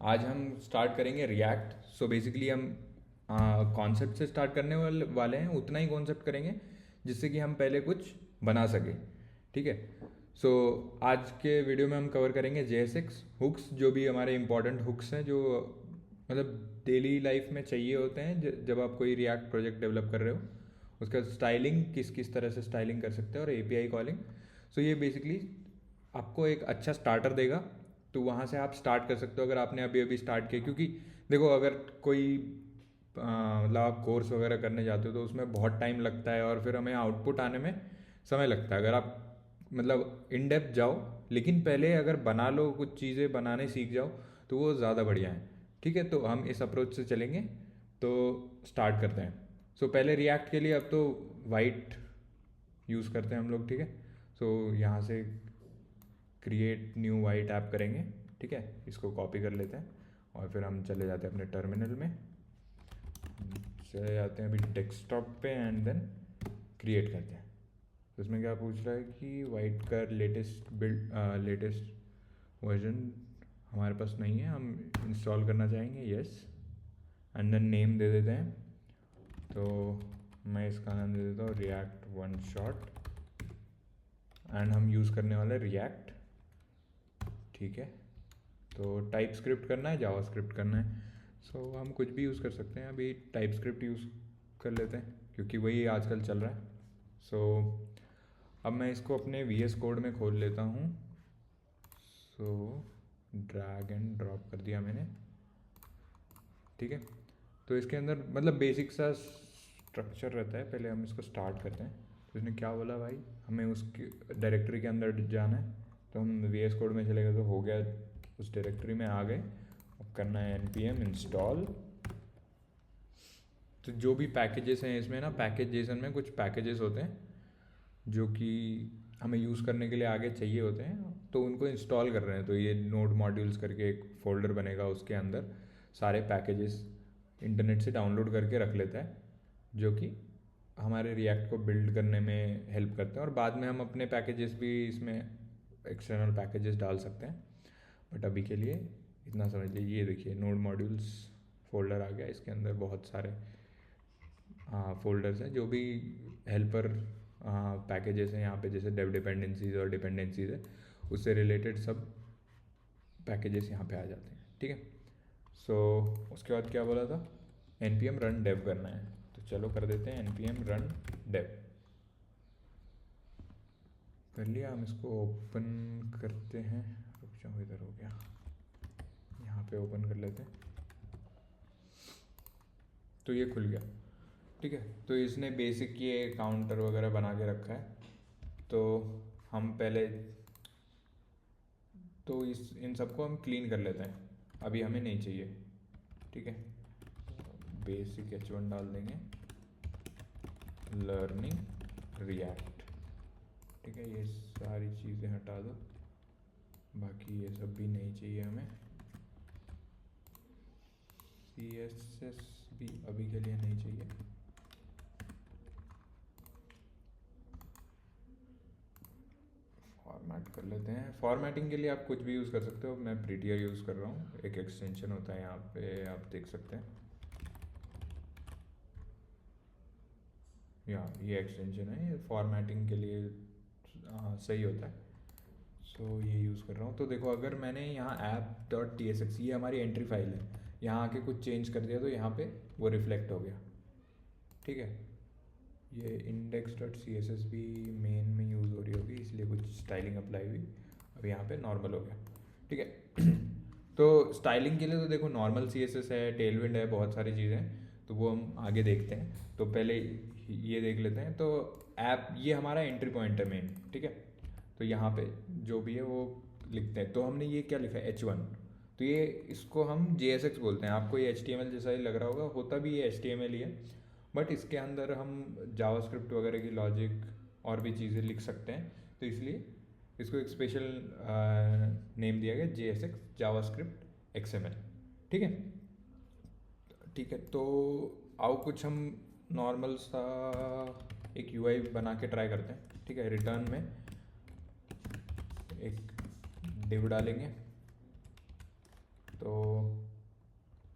आज हम स्टार्ट करेंगे रिएक्ट। सो बेसिकली हम कॉन्सेप्ट से स्टार्ट करने वाले हैं, उतना ही कॉन्सेप्ट करेंगे जिससे कि हम पहले कुछ बना सकें। ठीक है। सो आज के वीडियो में हम कवर करेंगे JSX हुक्स, जो भी हमारे इंपॉर्टेंट हुक्स हैं जो मतलब डेली लाइफ में चाहिए होते हैं जब आप कोई रिएक्ट प्रोजेक्ट डेवलप कर रहे हो। उसका स्टाइलिंग किस किस तरह से स्टाइलिंग कर सकते हैं और API कॉलिंग। सो ये बेसिकली आपको एक अच्छा स्टार्टर देगा, तो वहाँ से आप स्टार्ट कर सकते हो अगर आपने अभी अभी स्टार्ट किया। क्योंकि देखो, अगर कोई मतलब आप कोर्स वगैरह करने जाते हो तो उसमें बहुत टाइम लगता है और फिर हमें आउटपुट आने में समय लगता है। अगर आप मतलब इन डेप्थ जाओ, लेकिन पहले अगर बना लो, कुछ चीज़ें बनाने सीख जाओ, तो वो ज़्यादा बढ़िया है। ठीक है, तो हम इस अप्रोच से चलेंगे। तो स्टार्ट करते हैं। सो पहले रिएक्ट के लिए अब तो वाइट यूज़ करते हैं हम लोग। ठीक है। सो यहाँ से क्रिएट न्यू वाइट ऐप करेंगे। ठीक है, इसको कॉपी कर लेते हैं और फिर हम चले जाते हैं अपने टर्मिनल में, चले जाते हैं अभी डेस्कटॉप पे एंड देन क्रिएट करते हैं। तो इसमें क्या पूछ रहा है कि वाइट का लेटेस्ट वर्जन हमारे पास नहीं है, हम इंस्टॉल करना चाहेंगे। यस, एंड देन नेम दे देते हैं। तो मैं इसका नाम दे देता हूँ रिएक्ट वन शॉट एंड हम यूज़ करने वाले रिएक्ट। ठीक है, तो टाइप स्क्रिप्ट करना है, जावा स्क्रिप्ट करना है। सो हम कुछ भी यूज़ कर सकते हैं। अभी टाइप स्क्रिप्ट यूज़ कर लेते हैं क्योंकि वही आजकल चल रहा है। सो अब मैं इसको अपने VS कोड में खोल लेता हूँ। सो ड्रैग एंड ड्रॉप कर दिया मैंने। ठीक है, तो इसके अंदर मतलब बेसिक सा स्ट्रक्चर रहता है। पहले हम इसको स्टार्ट करते हैं। तो इसने क्या बोला भाई, हमें उसकी डायरेक्टरी के अंदर जाना है। तो हम VS कोड में चले गए तो हो गया, उस डायरेक्टरी में आ गए। अब करना है npm इंस्टॉल। तो जो भी पैकेजेस हैं इसमें ना, पैकेज जेसन में कुछ पैकेजेस होते हैं जो कि हमें यूज़ करने के लिए आगे चाहिए होते हैं, तो उनको इंस्टॉल कर रहे हैं। तो ये नोड मॉड्यूल्स करके एक फ़ोल्डर बनेगा, उसके अंदर सारे पैकेजेस इंटरनेट से डाउनलोड करके रख लेता है, जो कि हमारे रिएक्ट को बिल्ड करने में हेल्प करते हैं। और बाद में हम अपने पैकेजेस भी इसमें एक्सटर्नल पैकेजेस डाल सकते हैं, बट अभी के लिए इतना समझ लीजिए। ये देखिए नोड मॉड्यूल्स फोल्डर आ गया, इसके अंदर बहुत सारे फोल्डर्स हैं जो भी हेल्पर पैकेजेस हैं यहाँ पे, जैसे डेव डिपेंडेंसीज और डिपेंडेंसीज है, उससे रिलेटेड सब पैकेजेस यहाँ पे आ जाते हैं। ठीक है। सो उसके बाद क्या बोला था, npm रन डेव करना है। तो चलो कर देते हैं npm रन डेव। कर लिया, हम इसको ओपन करते हैं। रुक जाओ, इधर हो गया, यहाँ पे ओपन कर लेते हैं। तो ये खुल गया। ठीक है, तो इसने बेसिक ये काउंटर वगैरह बना के रखा है। तो हम पहले तो इन सबको हम क्लीन कर लेते हैं, अभी हमें नहीं चाहिए। ठीक है, बेसिक H1 डाल देंगे, लर्निंग रिएक्ट। ठीक है, ये सारी चीज़ें हटा दो, बाकी ये सब भी नहीं चाहिए हमें। CSS भी अभी के लिए नहीं चाहिए। फॉर्मेट कर लेते हैं। फॉर्मेटिंग के लिए आप कुछ भी यूज़ कर सकते हो, मैं प्रीटियर यूज़ कर रहा हूँ। एक एक्सटेंशन होता है यहाँ पे, आप देख सकते हैं, ये एक्सटेंशन है, ये फॉर्मेटिंग के लिए सही होता है। सो ये यूज़ कर रहा हूँ। तो देखो, अगर मैंने यहाँ app.tsx, ये हमारी एंट्री फाइल है, यहाँ आके कुछ चेंज कर दिया तो यहाँ पे वो रिफ्लेक्ट हो गया। ठीक है, ये index.css भी मेन में यूज़ हो रही होगी, इसलिए कुछ स्टाइलिंग अप्लाई हुई, अब यहाँ पे नॉर्मल हो गया। ठीक है। तो स्टाइलिंग के लिए तो देखो नॉर्मल CSS है, टेलविंड है, बहुत सारी चीज़ें हैं, तो वो हम आगे देखते हैं। तो पहले ये देख लेते हैं। तो ऐप, ये हमारा एंट्री पॉइंट है मेन। ठीक है, तो यहाँ पे जो भी है वो लिखते हैं। तो हमने ये क्या लिखा है, H1। तो ये इसको हम JSX बोलते हैं। आपको ये HTML जैसा ही लग रहा होगा, होता भी ये HTML ही है, बट इसके अंदर हम जावास्क्रिप्ट वगैरह की लॉजिक और भी चीज़ें लिख सकते हैं। तो इसलिए इसको एक स्पेशल नेम दिया गया, JSX जावास्क्रिप्ट XML। ठीक है। ठीक है, तो आओ कुछ हम नॉर्मल सा एक UI बना के ट्राई करते हैं। ठीक है, रिटर्न में एक डिव डालेंगे। तो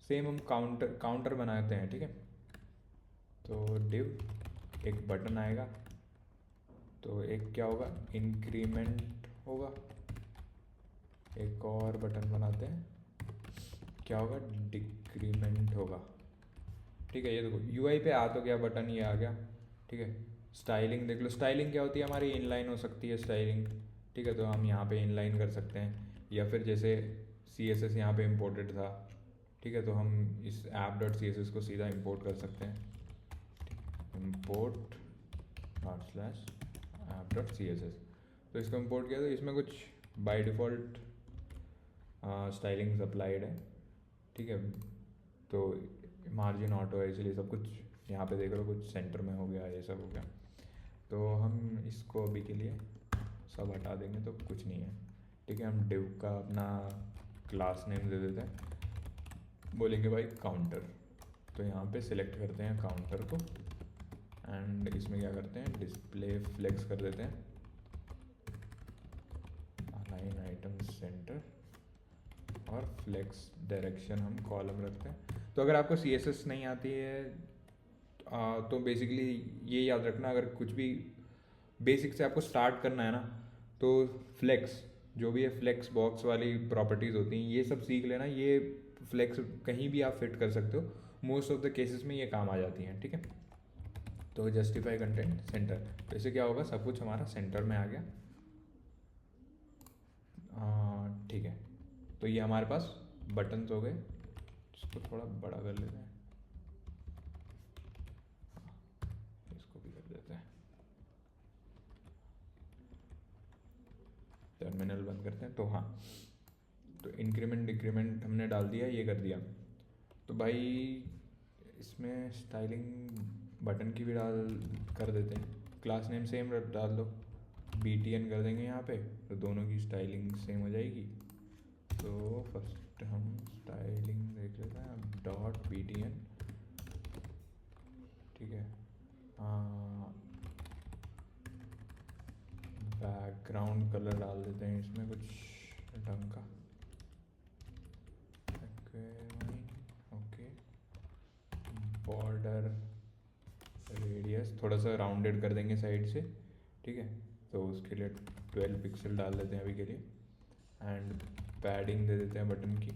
सेम हम काउंटर बनाते हैं, ठीक है। तो डिव एक बटन आएगा, तो एक क्या होगा, इंक्रीमेंट होगा। एक और बटन बनाते हैं, क्या होगा, डिक्रीमेंट होगा, ठीक है। ये देखो यूआई पे आ तो गया बटन, ये आ गया, ठीक है। स्टाइलिंग देख लो, स्टाइलिंग क्या होती है हमारी, इनलाइन हो सकती है स्टाइलिंग, ठीक है। तो हम यहाँ पे इनलाइन कर सकते हैं, या फिर जैसे सी एस एस यहाँ पर इम्पोर्टेड था, ठीक है, तो हम इस app dot C S S को सीधा इम्पोर्ट कर सकते हैं, import / app dot C S S. तो इसको इम्पोर्ट किया तो इसमें कुछ बाय डिफ़ॉल्ट स्टाइलिंग्स अप्लाइड है, ठीक है। तो मार्जिन ऑटो है, इसलिए सब कुछ यहाँ पे देख लो कुछ सेंटर में हो गया, ये सब हो गया। तो हम इसको अभी के लिए सब हटा देंगे, तो कुछ नहीं है, ठीक है। हम डिव का अपना क्लास नेम दे देते हैं, बोलेंगे भाई काउंटर। तो यहाँ पे सिलेक्ट करते हैं काउंटर को, एंड इसमें क्या करते हैं, डिस्प्ले फ्लेक्स कर देते हैं, अलाइन आइटम सेंटर, और फ्लेक्स डायरेक्शन हम कॉलम रखते हैं। तो अगर आपको सी एस एस नहीं आती है तो बेसिकली ये याद रखना, अगर कुछ भी बेसिक से आपको स्टार्ट करना है ना, तो फ्लेक्स जो भी है, फ्लेक्स बॉक्स वाली प्रॉपर्टीज़ होती हैं, ये सब सीख लेना। ये फ्लेक्स कहीं भी आप फिट कर सकते हो, मोस्ट ऑफ द केसेस में ये काम आ जाती हैं, ठीक है। तो जस्टिफाई कंटेंट सेंटर, तो इससे क्या होगा, सब कुछ हमारा सेंटर में आ गया, ठीक है। तो ये हमारे पास बटन्स हो गए, इसको थोड़ा बड़ा कर लेते हैं, इसको भी कर देते हैं, टर्मिनल बंद करते हैं। तो हाँ, तो इंक्रीमेंट डिक्रीमेंट हमने डाल दिया, ये कर दिया। तो भाई इसमें स्टाइलिंग बटन की भी डाल कर देते हैं, क्लास नेम सेम डाल दो, BTN कर देंगे यहाँ पे, तो दोनों की स्टाइलिंग सेम हो जाएगी। तो फर्स्ट हम स्टाइलिंग देख लेते हैं, डॉट BTN, ठीक है। बैकग्राउंड कलर डाल देते हैं इसमें कुछ ढंग का, ओके। बॉर्डर रेडियस थोड़ा सा राउंडेड कर देंगे साइड से, ठीक है। तो उसके लिए 12 पिक्सल डाल देते हैं अभी के लिए, एंड पैडिंग दे देते हैं बटन की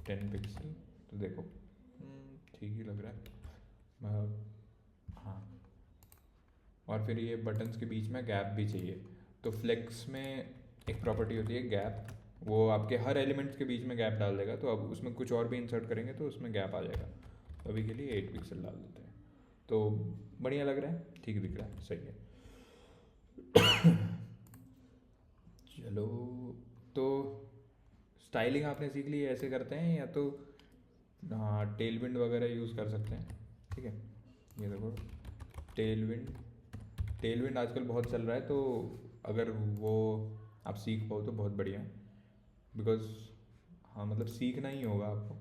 10 पिक्सल। तो देखो ठीक ही लग रहा है, हाँ। और फिर ये बटन्स के बीच में गैप भी चाहिए, तो फ्लेक्स में एक प्रॉपर्टी होती है गैप, वो आपके हर एलिमेंट्स के बीच में गैप डाल देगा। तो अब उसमें कुछ और भी इंसर्ट करेंगे तो उसमें गैप आ जाएगा। तो अभी के लिए 8 पिक्सल डाल देते हैं, तो बढ़िया लग रहा है, ठीक दिख रहा है, सही है। चलो, तो स्टाइलिंग आपने सीख ली, ऐसे करते हैं, या तो हाँ टेल विंड वगैरह यूज़ कर सकते हैं, ठीक है। ये देखो टेल विंड आजकल बहुत चल रहा है, तो अगर वो आप सीख पाओ तो बहुत बढ़िया है, बिकॉज हाँ मतलब सीखना ही होगा आपको।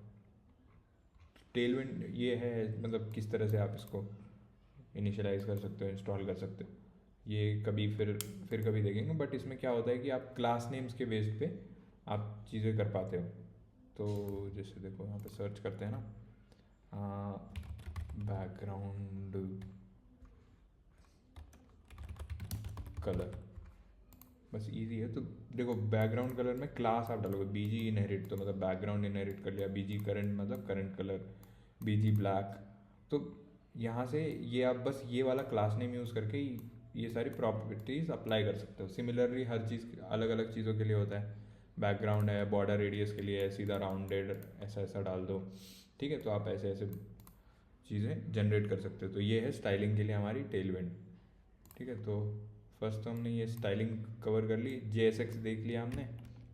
टेल विंड ये है, मतलब किस तरह से आप इसको इनिशियलाइज कर सकते हो, इंस्टॉल कर सकते हो, ये कभी फिर कभी देखेंगे। बट इसमें क्या होता है कि आप क्लास नेम्स के बेस्ड पे आप चीज़ें कर पाते हो। तो जैसे देखो यहाँ पे सर्च करते हैं ना, बैकग्राउंड कलर, बस इजी है। तो देखो बैकग्राउंड कलर में क्लास आप डालोगे BG इनहेरिट, तो मतलब बैकग्राउंड इनहेरिट कर लिया, BG करंट मतलब करंट कलर, BG ब्लैक। तो यहाँ से ये आप बस ये वाला क्लास नेम यूज़ करके ये सारी प्रॉपर्टीज़ अप्लाई कर सकते हो। सिमिलरली हर चीज़ अलग अलग चीज़ों के लिए होता है, बैकग्राउंड है बॉर्डर रेडियस के लिए है, सीधा राउंडेड ऐसा ऐसा डाल दो, ठीक है। तो आप ऐसे ऐसे चीज़ें जनरेट कर सकते हो। तो ये है स्टाइलिंग के लिए हमारी टेलविंड, ठीक है। तो फर्स्ट तो हमने ये स्टाइलिंग कवर कर ली, JSX देख लिया हमने।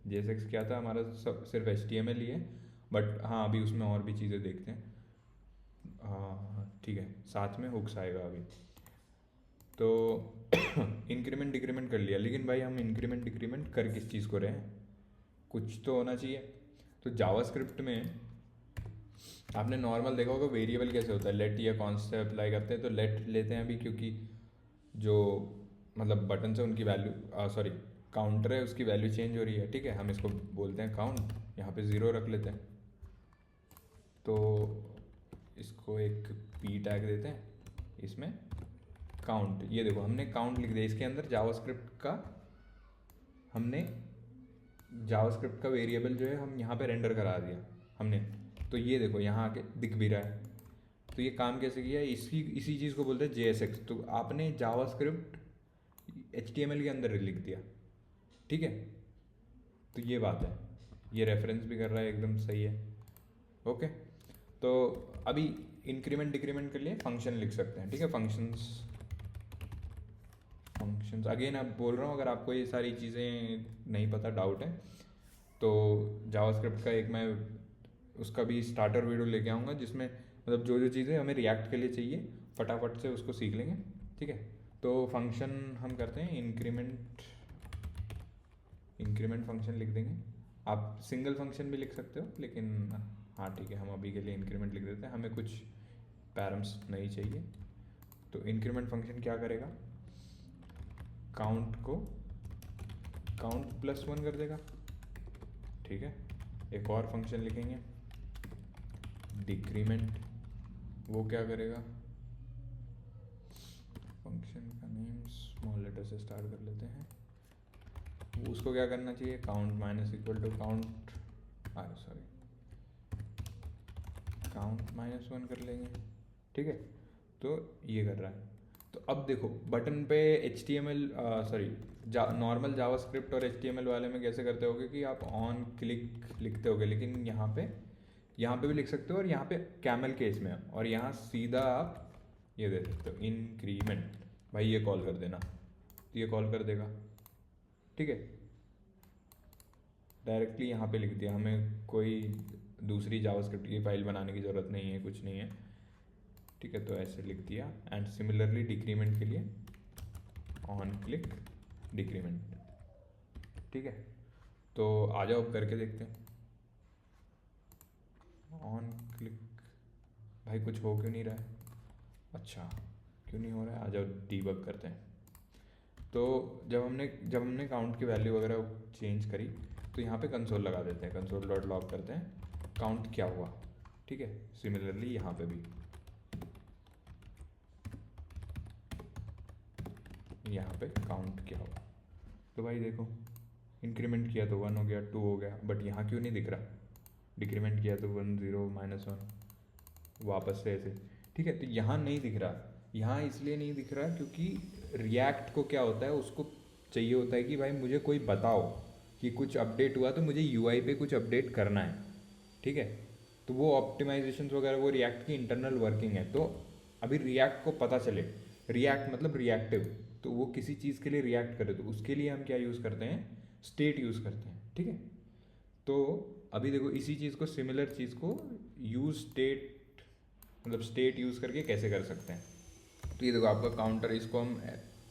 JSX क्या था हमारा, सब सिर्फ HTML ही है, बट हाँ अभी उसमें और भी चीज़ें देखते हैं, ठीक है। साथ में हुक्स आएगा अभी। तो इंक्रीमेंट डिक्रीमेंट कर लिया, लेकिन भाई हम इंक्रीमेंट डिक्रीमेंट कर किस चीज़ को रहे हैं, कुछ तो होना चाहिए। तो जावास्क्रिप्ट में आपने नॉर्मल देखा होगा वेरिएबल कैसे होता है, लेट या कॉन्स्ट से अप्लाई करते हैं। तो लेट लेते हैं अभी, क्योंकि जो मतलब बटन से उनकी वैल्यू सॉरी काउंटर है उसकी वैल्यू चेंज हो रही है, ठीक है। हम इसको बोलते हैं काउंट, यहाँ पे 0 रख लेते हैं, तो इसको एक पी टैग देते हैं, इसमें काउंट, ये देखो हमने काउंट लिख दिया इसके अंदर, जावास्क्रिप्ट का हमने जावास्क्रिप्ट का वेरिएबल जो है हम यहाँ पे रेंडर करा दिया हमने। तो ये देखो यहाँ आके दिख भी रहा है। तो ये काम कैसे किया, इसी चीज़ को बोलते हैं JSX। तो आपने जावास्क्रिप्ट HTML के अंदर लिख दिया, ठीक है। तो ये बात है, ये रेफरेंस भी कर रहा है, एकदम सही है। ओके, तो अभी इंक्रीमेंट डिक्रीमेंट के लिए फंक्शन लिख सकते हैं, ठीक है। फंक्शंस अगेन आप बोल रहा हूँ, अगर आपको ये सारी चीज़ें नहीं पता, डाउट है, तो जावास्क्रिप्ट का एक मैं उसका भी स्टार्टर वीडियो लेके आऊँगा, जिसमें मतलब जो जो चीज़ें हमें रिएक्ट के लिए चाहिए फटाफट से उसको सीख लेंगे, ठीक है। तो फंक्शन हम करते हैं इंक्रीमेंट फंक्शन लिख देंगे। आप सिंगल फंक्शन भी लिख सकते हो, लेकिन हाँ ठीक है, हम अभी के लिए इंक्रीमेंट लिख देते हैं, हमें कुछ पैरम्स नहीं चाहिए। तो इंक्रीमेंट फंक्शन क्या करेगा, काउंट को काउंट +1 कर देगा, ठीक है। एक और फंक्शन लिखेंगे डिक्रीमेंट, वो क्या करेगा, फंक्शन का नेम स्मॉल लेटर से स्टार्ट कर लेते हैं। उसको क्या करना चाहिए, count minus equal to count -1 कर लेंगे, ठीक है। तो ये कर रहा है। तो अब देखो बटन पे नॉर्मल जावास्क्रिप्ट और HTML वाले में कैसे करते होगे कि आप ऑन क्लिक लिखते होगे, लेकिन यहाँ पे भी लिख सकते हो, और यहाँ पे कैमल केस में, और यहाँ सीधा आप ये दे सकते हो इंक्रीमेंट, भाई ये कॉल कर देना, तो ये कॉल कर देगा, ठीक है। डायरेक्टली यहाँ पे लिख दिया, हमें कोई दूसरी जावास्क्रिप्ट की फाइल बनाने की ज़रूरत नहीं है, कुछ नहीं है, ठीक है। तो ऐसे लिख दिया। एंड सिमिलरली डिक्रीमेंट के लिए ऑन क्लिक डिक्रीमेंट, ठीक है। तो आ जाओ अब करके देखते हैं। ऑन क्लिक, भाई कुछ हो क्यों नहीं रहा है, अच्छा क्यों नहीं हो रहा है, आ जाओ डीबग करते हैं। तो जब हमने काउंट की वैल्यू वगैरह चेंज करी, तो यहाँ पे कंसोल लगा देते हैं, console.log करते हैं काउंट क्या हुआ, ठीक है। सिमिलरली यहाँ पे भी यहाँ पे काउंट क्या हुआ, तो भाई देखो इंक्रीमेंट किया तो 1 हो गया, 2 हो गया, बट यहाँ क्यों नहीं दिख रहा, डिक्रीमेंट किया तो 1 0 -1 वापस से ऐसे, ठीक है। तो यहाँ नहीं दिख रहा, यहाँ इसलिए नहीं दिख रहा क्योंकि रिएक्ट को क्या होता है, उसको चाहिए होता है कि भाई मुझे कोई बताओ कि कुछ अपडेट हुआ, तो मुझे UI पे कुछ अपडेट करना है, ठीक है। तो वो ऑप्टिमाइजेशन वगैरह वो रिएक्ट की इंटरनल वर्किंग है। तो अभी रिएक्ट को पता चले, रिएक्ट मतलब रिएक्टिव, तो वो किसी चीज़ के लिए रिएक्ट करे, तो उसके लिए हम क्या यूज़ करते हैं, स्टेट यूज़ करते हैं, ठीक है। तो अभी देखो इसी चीज़ को, सिमिलर चीज़ को यूज स्टेट मतलब स्टेट यूज़ करके कैसे कर सकते हैं। तो ये देखो आपका काउंटर, इसको हम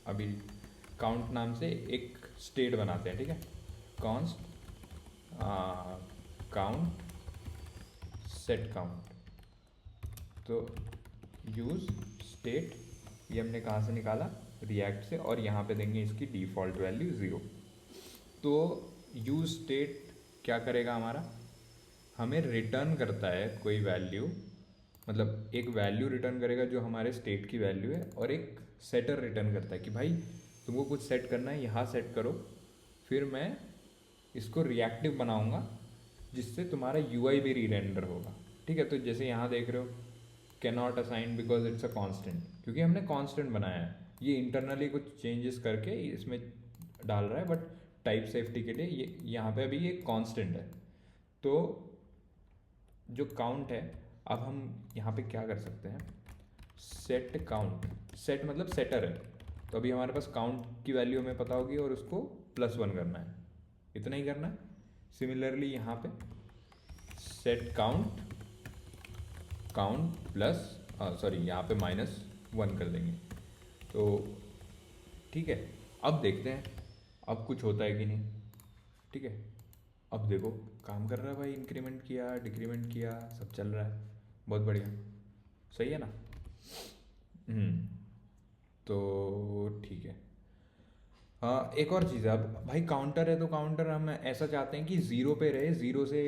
अभी काउंट नाम से एक स्टेट बनाते हैं, ठीक है। कॉन्स्ट काउंट सेट काउंट, तो यूज़ स्टेट, ये हमने कहाँ से निकाला, रिएक्ट से, और यहाँ पे देंगे इसकी डिफ़ॉल्ट वैल्यू 0। तो यूज़ स्टेट क्या करेगा, हमारा हमें रिटर्न करता है कोई वैल्यू, मतलब एक वैल्यू रिटर्न करेगा जो हमारे स्टेट की वैल्यू है, और एक सेटर रिटर्न करता है कि भाई तुमको कुछ सेट करना है, यहाँ सेट करो, फिर मैं इसको रिएक्टिव बनाऊंगा जिससे तुम्हारा UI भी री-रेंडर होगा, ठीक है। तो जैसे यहाँ देख रहे हो, can not assign because it's a constant, क्योंकि हमने कांस्टेंट बनाया है, ये इंटरनली कुछ चेंजेस करके इसमें डाल रहा है, बट टाइप सेफ्टी के लिए ये यहाँ पे अभी ये कांस्टेंट है। तो जो काउंट है, अब हम यहाँ पे क्या कर सकते हैं, सेट काउंट, सेट मतलब सेटर है, तो अभी हमारे पास काउंट की वैल्यू हमें पता होगी और उसको +1 करना है, इतना ही करना है। सिमिलरली यहाँ पे सेट काउंट प्लस यहाँ पे -1 कर देंगे, तो ठीक है। अब देखते हैं अब कुछ होता है कि नहीं, ठीक है। अब देखो काम कर रहा है भाई, इंक्रीमेंट किया डिक्रीमेंट किया, सब चल रहा है, बहुत बढ़िया, सही है ना। तो ठीक है, हाँ, एक और चीज़ है। अब भाई काउंटर है तो काउंटर हम ऐसा चाहते हैं कि ज़ीरो पे रहे, ज़ीरो से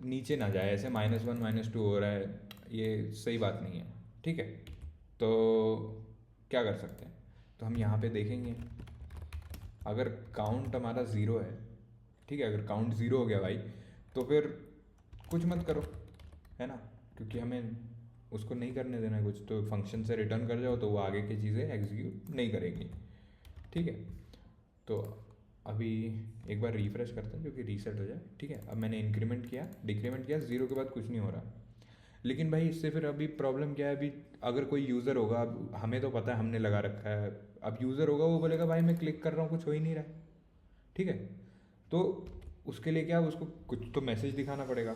नीचे ना जाए, ऐसे -1 -2 हो रहा है, ये सही बात नहीं है। ठीक है, तो क्या कर सकते हैं, तो हम यहाँ पे देखेंगे अगर काउंट हमारा ज़ीरो है, ठीक है, अगर काउंट ज़ीरो हो गया भाई, तो फिर कुछ मत करो, है ना, क्योंकि हमें उसको नहीं करने देना है कुछ, तो फंक्शन से रिटर्न कर जाओ तो वो आगे की चीज़ें एग्जीक्यूट नहीं करेगी। ठीक है, तो अभी एक बार रिफ्रेश करते हैं जो कि रीसेट हो जाए। ठीक है, अब मैंने इंक्रीमेंट किया, डिक्रीमेंट किया, ज़ीरो के बाद कुछ नहीं हो रहा। लेकिन भाई इससे फिर अभी प्रॉब्लम क्या है, अभी अगर कोई यूज़र होगा, अब हमें तो पता है हमने लगा रखा है, अब यूज़र होगा वो बोलेगा भाई मैं क्लिक कर रहा हूँ कुछ हो ही नहीं रहा है। ठीक है, तो उसके लिए क्या, उसको कुछ तो मैसेज दिखाना पड़ेगा।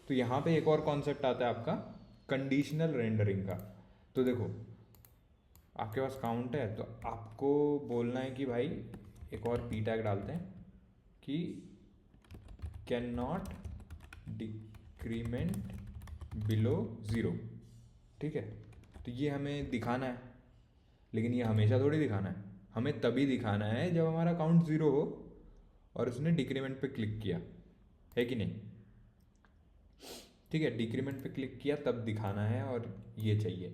तो यहाँ पे एक और कॉन्सेप्ट आता है आपका कंडीशनल रेंडरिंग का। तो देखो, आपके पास काउंट है तो आपको बोलना है कि भाई एक और पी टैग डालते हैं कि can not decrement below zero. ठीक है, तो ये हमें दिखाना है, लेकिन ये हमेशा थोड़ी दिखाना है, हमें तभी दिखाना है जब हमारा काउंट ज़ीरो हो और उसने डिक्रीमेंट पे क्लिक किया, है कि नहीं। ठीक है, डिक्रीमेंट पे क्लिक किया तब दिखाना है, और ये चाहिए।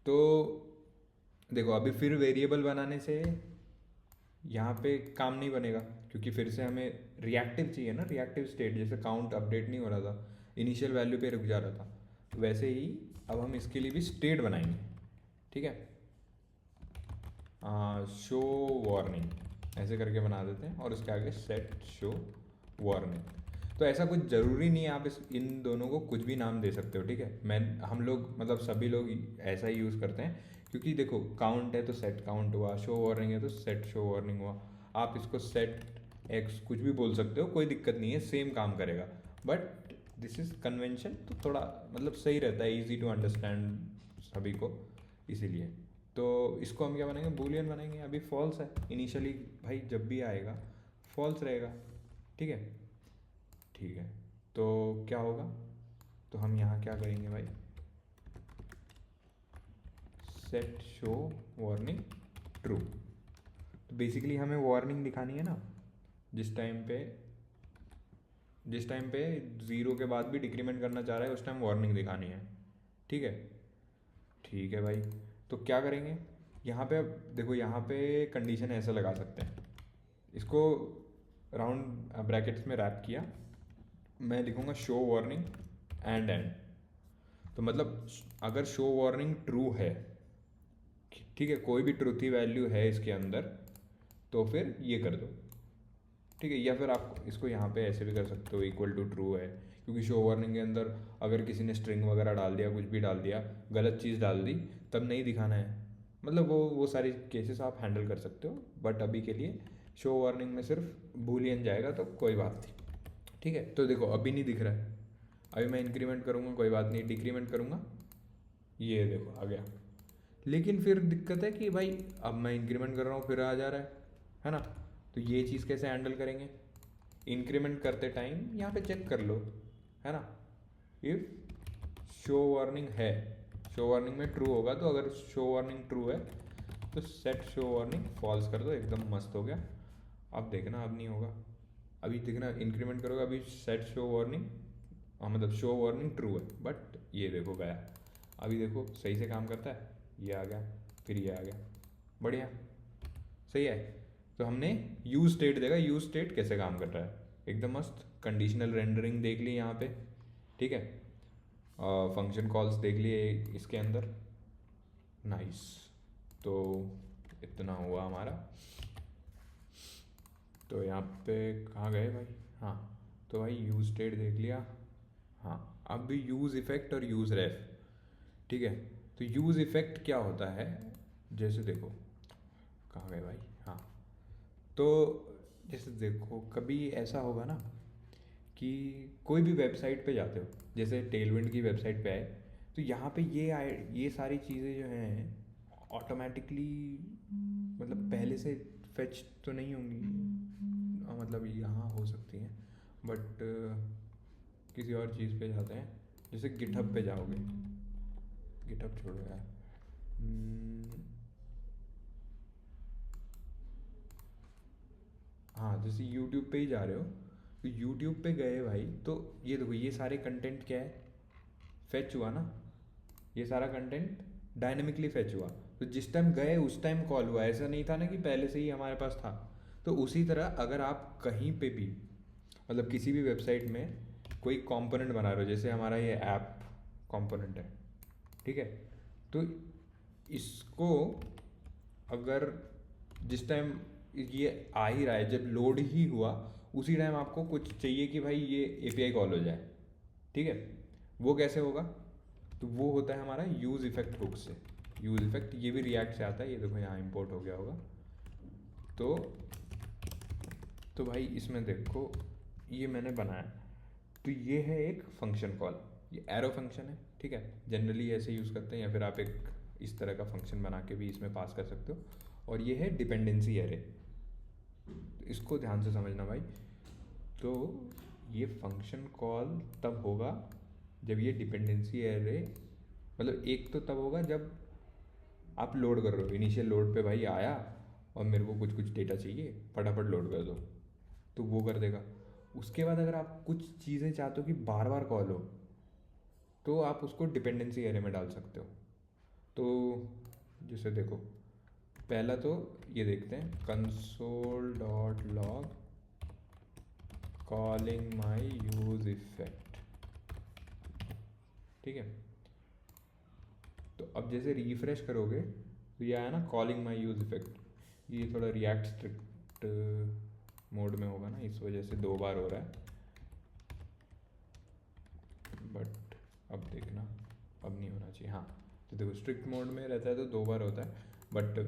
तो देखो अभी फिर वेरिएबल बनाने से यहाँ पे काम नहीं बनेगा, क्योंकि फिर से हमें रिएक्टिव चाहिए ना, रिएक्टिव स्टेट, जैसे काउंट अपडेट नहीं हो रहा था, इनिशियल वैल्यू पे रुक जा रहा था, तो वैसे ही अब हम इसके लिए भी स्टेट बनाएंगे। ठीक है, शो वार्निंग ऐसे करके बना देते हैं, और उसके आगे सेट शो वार्निंग। तो ऐसा कुछ ज़रूरी नहीं है, आप इस इन दोनों को कुछ भी नाम दे सकते हो। ठीक है, मैं हम लोग मतलब सभी लोग ऐसा ही यूज़ करते हैं, क्योंकि देखो काउंट है तो सेट काउंट हुआ, शो वार्निंग है तो सेट शो वार्निंग हुआ। आप इसको सेट एक्स कुछ भी बोल सकते हो, कोई दिक्कत नहीं है, सेम काम करेगा। बट दिस इज़ कन्वेंशन, तो थोड़ा मतलब सही रहता है, ईजी टू अंडरस्टैंड सभी को, इसीलिए। तो इसको हम क्या बनाएंगे, बूलियन बनाएंगे। अभी फॉल्स है इनिशियली, भाई जब भी आएगा फॉल्स रहेगा। ठीक है, ठीक है, तो क्या होगा, तो हम यहाँ क्या करेंगे भाई, सेट शो वार्निंग ट्रू। तो बेसिकली हमें वार्निंग दिखानी है ना, जिस टाइम पे जिस टाइम पे ज़ीरो के बाद भी डिक्रीमेंट करना चाह रहा है उस टाइम वार्निंग दिखानी है। ठीक है, ठीक है भाई, तो क्या करेंगे यहाँ पे, अब देखो यहाँ पे कंडीशन ऐसा लगा सकते हैं, इसको राउंड ब्रैकेट्स में रैप किया, मैं लिखूँगा शो वार्निंग एंड एंड। तो मतलब अगर शो वार्निंग ट्रू है, ठीक है, कोई भी ट्रूथी वैल्यू है इसके अंदर, तो फिर ये कर दो। ठीक है, या फिर आप इसको यहाँ पे ऐसे भी कर सकते हो, इक्वल टू ट्रू है, क्योंकि शो वार्निंग के अंदर अगर किसी ने स्ट्रिंग वगैरह डाल दिया, कुछ भी डाल दिया, गलत चीज़ डाल दी, तब नहीं दिखाना है। मतलब वो सारी केसेस आप हैंडल कर सकते हो, बट अभी के लिए शो वार्निंग में सिर्फ बूलियन जाएगा, तो कोई बात नहीं। ठीक है, तो देखो अभी नहीं दिख रहा है, अभी मैं इंक्रीमेंट करूँगा कोई बात नहीं, डिक्रीमेंट करूँगा, ये देखो आ गया। लेकिन फिर दिक्कत है कि भाई अब मैं इंक्रीमेंट कर रहा हूँ फिर आ जा रहा है ना। तो ये चीज़ कैसे हैंडल करेंगे, इंक्रीमेंट करते टाइम यहाँ पे चेक कर लो, है ना, इफ शो वार्निंग है, शो वार्निंग में ट्रू होगा, तो अगर शो वार्निंग ट्रू है तो सेट शो वार्निंग फॉल्स कर दो, एकदम मस्त हो गया। अब देखना अब नहीं होगा, अभी देखना इंक्रीमेंट करोगे, अभी सेट शो वार्निंग, मतलब शो वार्निंग ट्रू है, बट ये देखो गया। अभी देखो सही से काम करता है, ये आ गया, फिर ये आ गया, बढ़िया, सही है। तो हमने यूज स्टेट देखा, यूज स्टेट कैसे काम कर रहा है, एकदम मस्त। कंडीशनल रेंडरिंग देख ली यहाँ पे, ठीक है, फंक्शन कॉल्स देख लिए इसके अंदर, नाइस। तो इतना हुआ हमारा, तो यहाँ पे कहाँ गए भाई, हाँ, तो भाई यूज स्टेट देख लिया। हाँ, अब भी यूज़ इफ़ेक्ट और यूज़ रेफ। ठीक है, तो यूज़ इफ़ेक्ट क्या होता है, जैसे देखो कहाँ गए भाई, हाँ, तो जैसे देखो कभी ऐसा होगा ना कि कोई भी वेबसाइट पे जाते हो, जैसे टेलविंड की वेबसाइट पे आए, तो यहाँ पे ये सारी चीज़ें जो हैं ऑटोमेटिकली, मतलब पहले से फेच तो नहीं होंगी, मतलब यहाँ हो सकती हैं, बट किसी और चीज़ पे जाते हैं, जैसे गिटहब पे जाओगे, गिटहब छोड़ो यार, हाँ जैसे यूट्यूब पे ही जा रहे हो, तो यूट्यूब पे गए भाई, तो ये देखो ये सारे कंटेंट क्या है, फेच हुआ ना, ये सारा कंटेंट डायनेमिकली फेच हुआ। तो जिस टाइम गए उस टाइम कॉल हुआ, ऐसा नहीं था ना कि पहले से ही हमारे पास था। तो उसी तरह अगर आप कहीं पे भी मतलब किसी भी वेबसाइट में कोई कंपोनेंट बना रहे हो, जैसे हमारा ये ऐप कंपोनेंट है, ठीक है, तो इसको अगर जिस टाइम ये आ ही रहा है, जब लोड ही हुआ उसी टाइम आपको कुछ चाहिए कि भाई ये एपीआई कॉल हो जाए, ठीक है। वो कैसे होगा, तो वो होता है हमारा यूज़ इफेक्ट हुक से। यूज़ इफेक्ट ये भी रिएक्ट से आता है, ये देखो यहाँ इंपोर्ट हो गया होगा। तो भाई इसमें देखो ये मैंने बनाया, तो ये है एक फंक्शन कॉल, ये एरो फंक्शन है, ठीक है, जनरली ऐसे यूज़ करते हैं, या फिर आप एक इस तरह का फंक्शन बना के भी इसमें पास कर सकते हो। और ये है डिपेंडेंसी एरे, तो इसको ध्यान से समझना भाई। तो ये फंक्शन कॉल तब होगा जब ये डिपेंडेंसी एरे, मतलब एक तो तब होगा जब आप लोड कर रहे हो, इनिशियल लोड पे भाई आया और मेरे को कुछ कुछ डेटा चाहिए, फटाफट लोड कर दो, तो वो कर देगा। उसके बाद अगर आप कुछ चीज़ें चाहते हो कि बार बार कॉल हो, तो आप उसको डिपेंडेंसी एरे में डाल सकते हो। तो जैसे देखो पहला तो ये देखते हैं, console dot log calling my use effect, ठीक है। तो अब जैसे रिफ्रेश करोगे तो ये आया ना कॉलिंग माई यूज इफेक्ट, ये थोड़ा रिएक्ट स्ट्रिक्ट मोड में होगा ना, इस वजह से 2 बार हो रहा है। बट अब देखना, अब नहीं होना चाहिए। हाँ तो देखो स्ट्रिक्ट मोड में रहता है तो 2 बार होता है, बट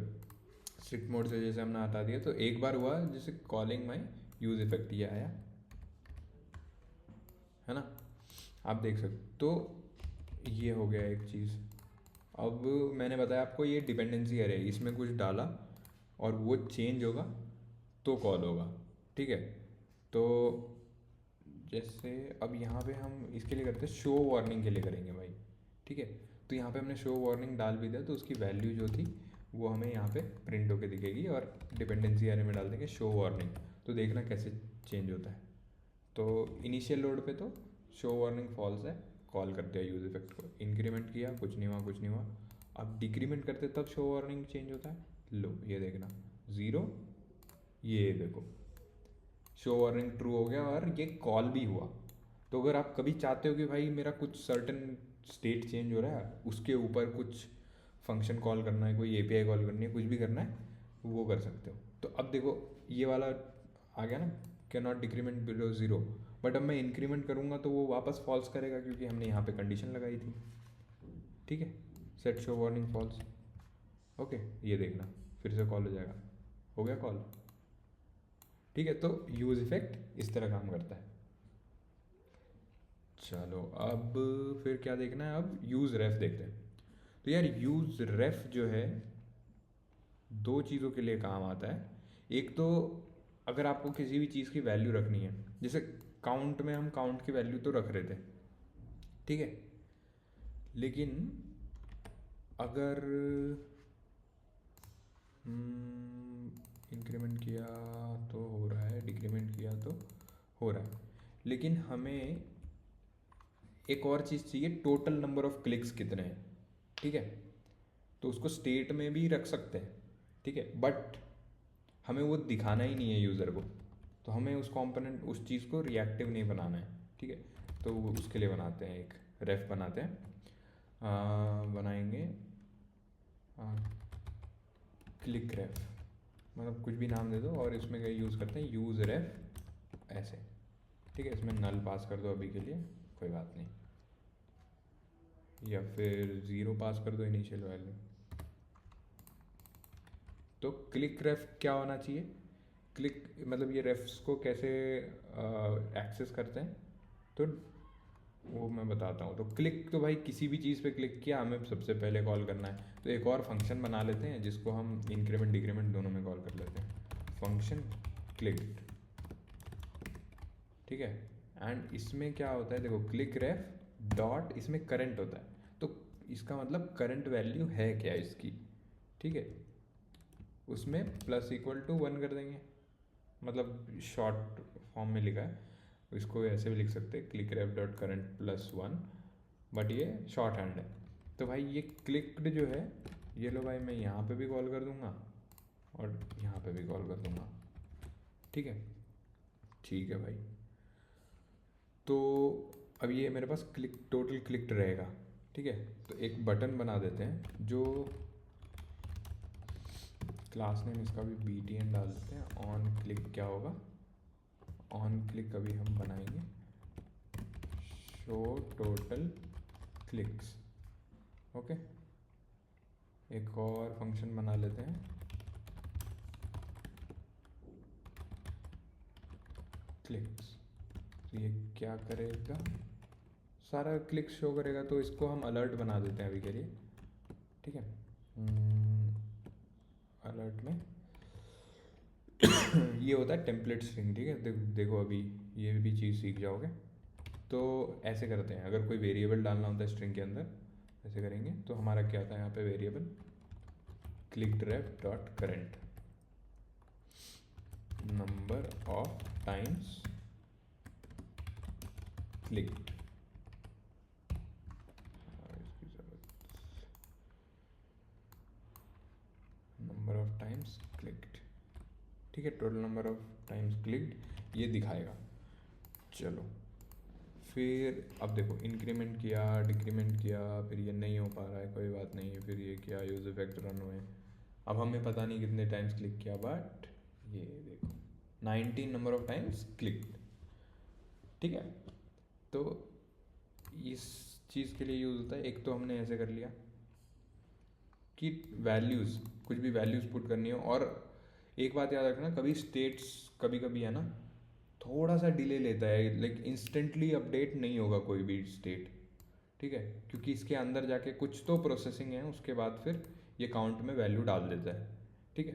स्ट्रिक्ट मोड से जैसे हमने हटा दिया तो एक बार हुआ, जैसे कॉलिंग माई यूज इफेक्ट ये आया है ना, आप देख सकते। तो ये हो गया एक चीज़। अब मैंने बताया आपको ये डिपेंडेंसी एरे, इसमें कुछ डाला और वो चेंज होगा तो कॉल होगा, ठीक है। तो जैसे अब यहाँ पे हम इसके लिए करते हैं, शो वार्निंग के लिए करेंगे भाई, ठीक है। तो यहाँ पे हमने शो वार्निंग डाल भी दिया, तो उसकी वैल्यू जो थी वो हमें यहाँ पे प्रिंट होके दिखेगी, और डिपेंडेंसी एरे में डाल देंगे शो वार्निंग, तो देखना कैसे चेंज होता है। तो इनिशियल लोड पे तो शो वार्निंग फॉल्स है, कॉल कर दिया यूज इफेक्ट को, इंक्रीमेंट किया कुछ नहीं हुआ, कुछ नहीं हुआ। अब डिक्रीमेंट करते तब शो वार्निंग चेंज होता है, लो ये देखना 0, ये देखो शो वार्निंग ट्रू हो गया और ये कॉल भी हुआ। तो अगर आप कभी चाहते हो कि भाई मेरा कुछ सर्टन स्टेट चेंज हो रहा है, उसके ऊपर कुछ फंक्शन कॉल करना है, कोई एपीआई कॉल करनी है, कुछ भी करना है, वो कर सकते हो। तो अब देखो ये वाला आ गया ना, can not decrement below 0, but अब मैं इंक्रीमेंट करूँगा तो वो वापस फॉल्स करेगा, क्योंकि हमने यहाँ पे कंडीशन लगाई थी, ठीक है, set show warning false. Okay ये देखना फिर से कॉल हो जाएगा, हो गया कॉल, ठीक है। तो यूज इफेक्ट इस तरह काम करता है। चलो अब फिर क्या देखना है, अब यूज़ रेफ देखते हैं। तो यार यूज़ रेफ जो है 2 चीज़ों के लिए काम आता है। एक तो अगर आपको किसी भी चीज़ की वैल्यू रखनी है, जैसे काउंट में हम काउंट की वैल्यू तो रख रहे थे, ठीक है, लेकिन अगर इंक्रीमेंट किया तो हो रहा है, डिक्रीमेंट किया तो हो रहा है, लेकिन हमें एक और चीज़ चाहिए, टोटल नंबर ऑफ क्लिक्स कितने हैं, ठीक है। तो उसको स्टेट में भी रख सकते हैं, ठीक है, बट हमें वो दिखाना ही नहीं है यूज़र को, तो हमें उस कंपोनेंट उस चीज़ को रिएक्टिव नहीं बनाना है, ठीक है। तो उसके लिए बनाते हैं एक रेफ बनाते हैं, बनाएंगे क्लिक रेफ, मतलब कुछ भी नाम दे दो, और इसमें क्या यूज़ करते हैं, यूज़ रेफ ऐसे, ठीक है। इसमें नल पास कर दो अभी के लिए, कोई बात नहीं, या फिर 0 पास कर दो इनिशियल वैल्यू। तो क्लिक रेफ क्या होना चाहिए, क्लिक मतलब ये रेफ्स को कैसे एक्सेस करते हैं, तो वो मैं बताता हूँ। तो क्लिक तो भाई किसी भी चीज़ पे क्लिक किया हमें सबसे पहले कॉल करना है, तो एक और फंक्शन बना लेते हैं जिसको हम इंक्रीमेंट डिक्रीमेंट दोनों में कॉल कर लेते हैं, फंक्शन क्लिक, ठीक है। एंड इसमें क्या होता है, देखो क्लिक रेफ डॉट, इसमें करंट होता है, तो इसका मतलब करंट वैल्यू है क्या इसकी, ठीक है, उसमें +=1 कर देंगे, मतलब शॉर्ट फॉर्म में लिखा है, इसको ऐसे भी लिख सकते हैं click ref dot current plus one, but ये शॉर्ट हैंड है। तो भाई ये क्लिक्ड जो है, ये लो भाई मैं यहाँ पे भी कॉल कर दूँगा और यहाँ पे भी कॉल कर दूँगा। ठीक है, ठीक है भाई। तो अब ये मेरे पास टोटल क्लिक्ड रहेगा। ठीक है, तो एक बटन बना देते हैं जो क्लास नेम इसका भी btn डाल देते हैं। ऑन क्लिक क्या होगा, ऑन क्लिक अभी हम बनाएंगे शो टोटल क्लिक्स। ओके, एक और फंक्शन बना लेते हैं क्लिक्स। तो ये क्या करेगा, सारा क्लिक शो करेगा, तो इसको हम अलर्ट बना देते हैं अभी के लिए। ठीक है, अलर्ट में ये होता है टेम्पलेट स्ट्रिंग। ठीक है, देखो अभी ये भी चीज़ सीख जाओगे। तो ऐसे करते हैं, अगर कोई वेरिएबल डालना होता है स्ट्रिंग के अंदर, ऐसे करेंगे तो हमारा क्या आता है यहाँ पे variable clicked ref dot current number of times clicked. Number of times clicked. ठीक है, total number of times clicked ये दिखाएगा। चलो फिर अब देखो, इंक्रीमेंट किया, डिक्रीमेंट किया, फिर ये नहीं हो पा रहा है, कोई बात नहीं है, फिर ये क्या यूज इफेक्ट रन हुए। अब हमें पता नहीं कितने टाइम्स क्लिक किया, बट ये देखो 19 नंबर ऑफ टाइम्स क्लिक्ड। ठीक है, तो इस चीज़ के लिए यूज़ होता है। एक तो हमने ऐसे कर लिया कि वैल्यूज़, कुछ भी वैल्यूज़ पुट करनी हो। और एक बात याद रखना, कभी स्टेट्स कभी कभी है ना थोड़ा सा डिले लेता है, लाइक इंस्टेंटली अपडेट नहीं होगा कोई भी स्टेट। ठीक है, क्योंकि इसके अंदर जाके कुछ तो प्रोसेसिंग है, उसके बाद फिर ये काउंट में वैल्यू डाल देता है। ठीक है,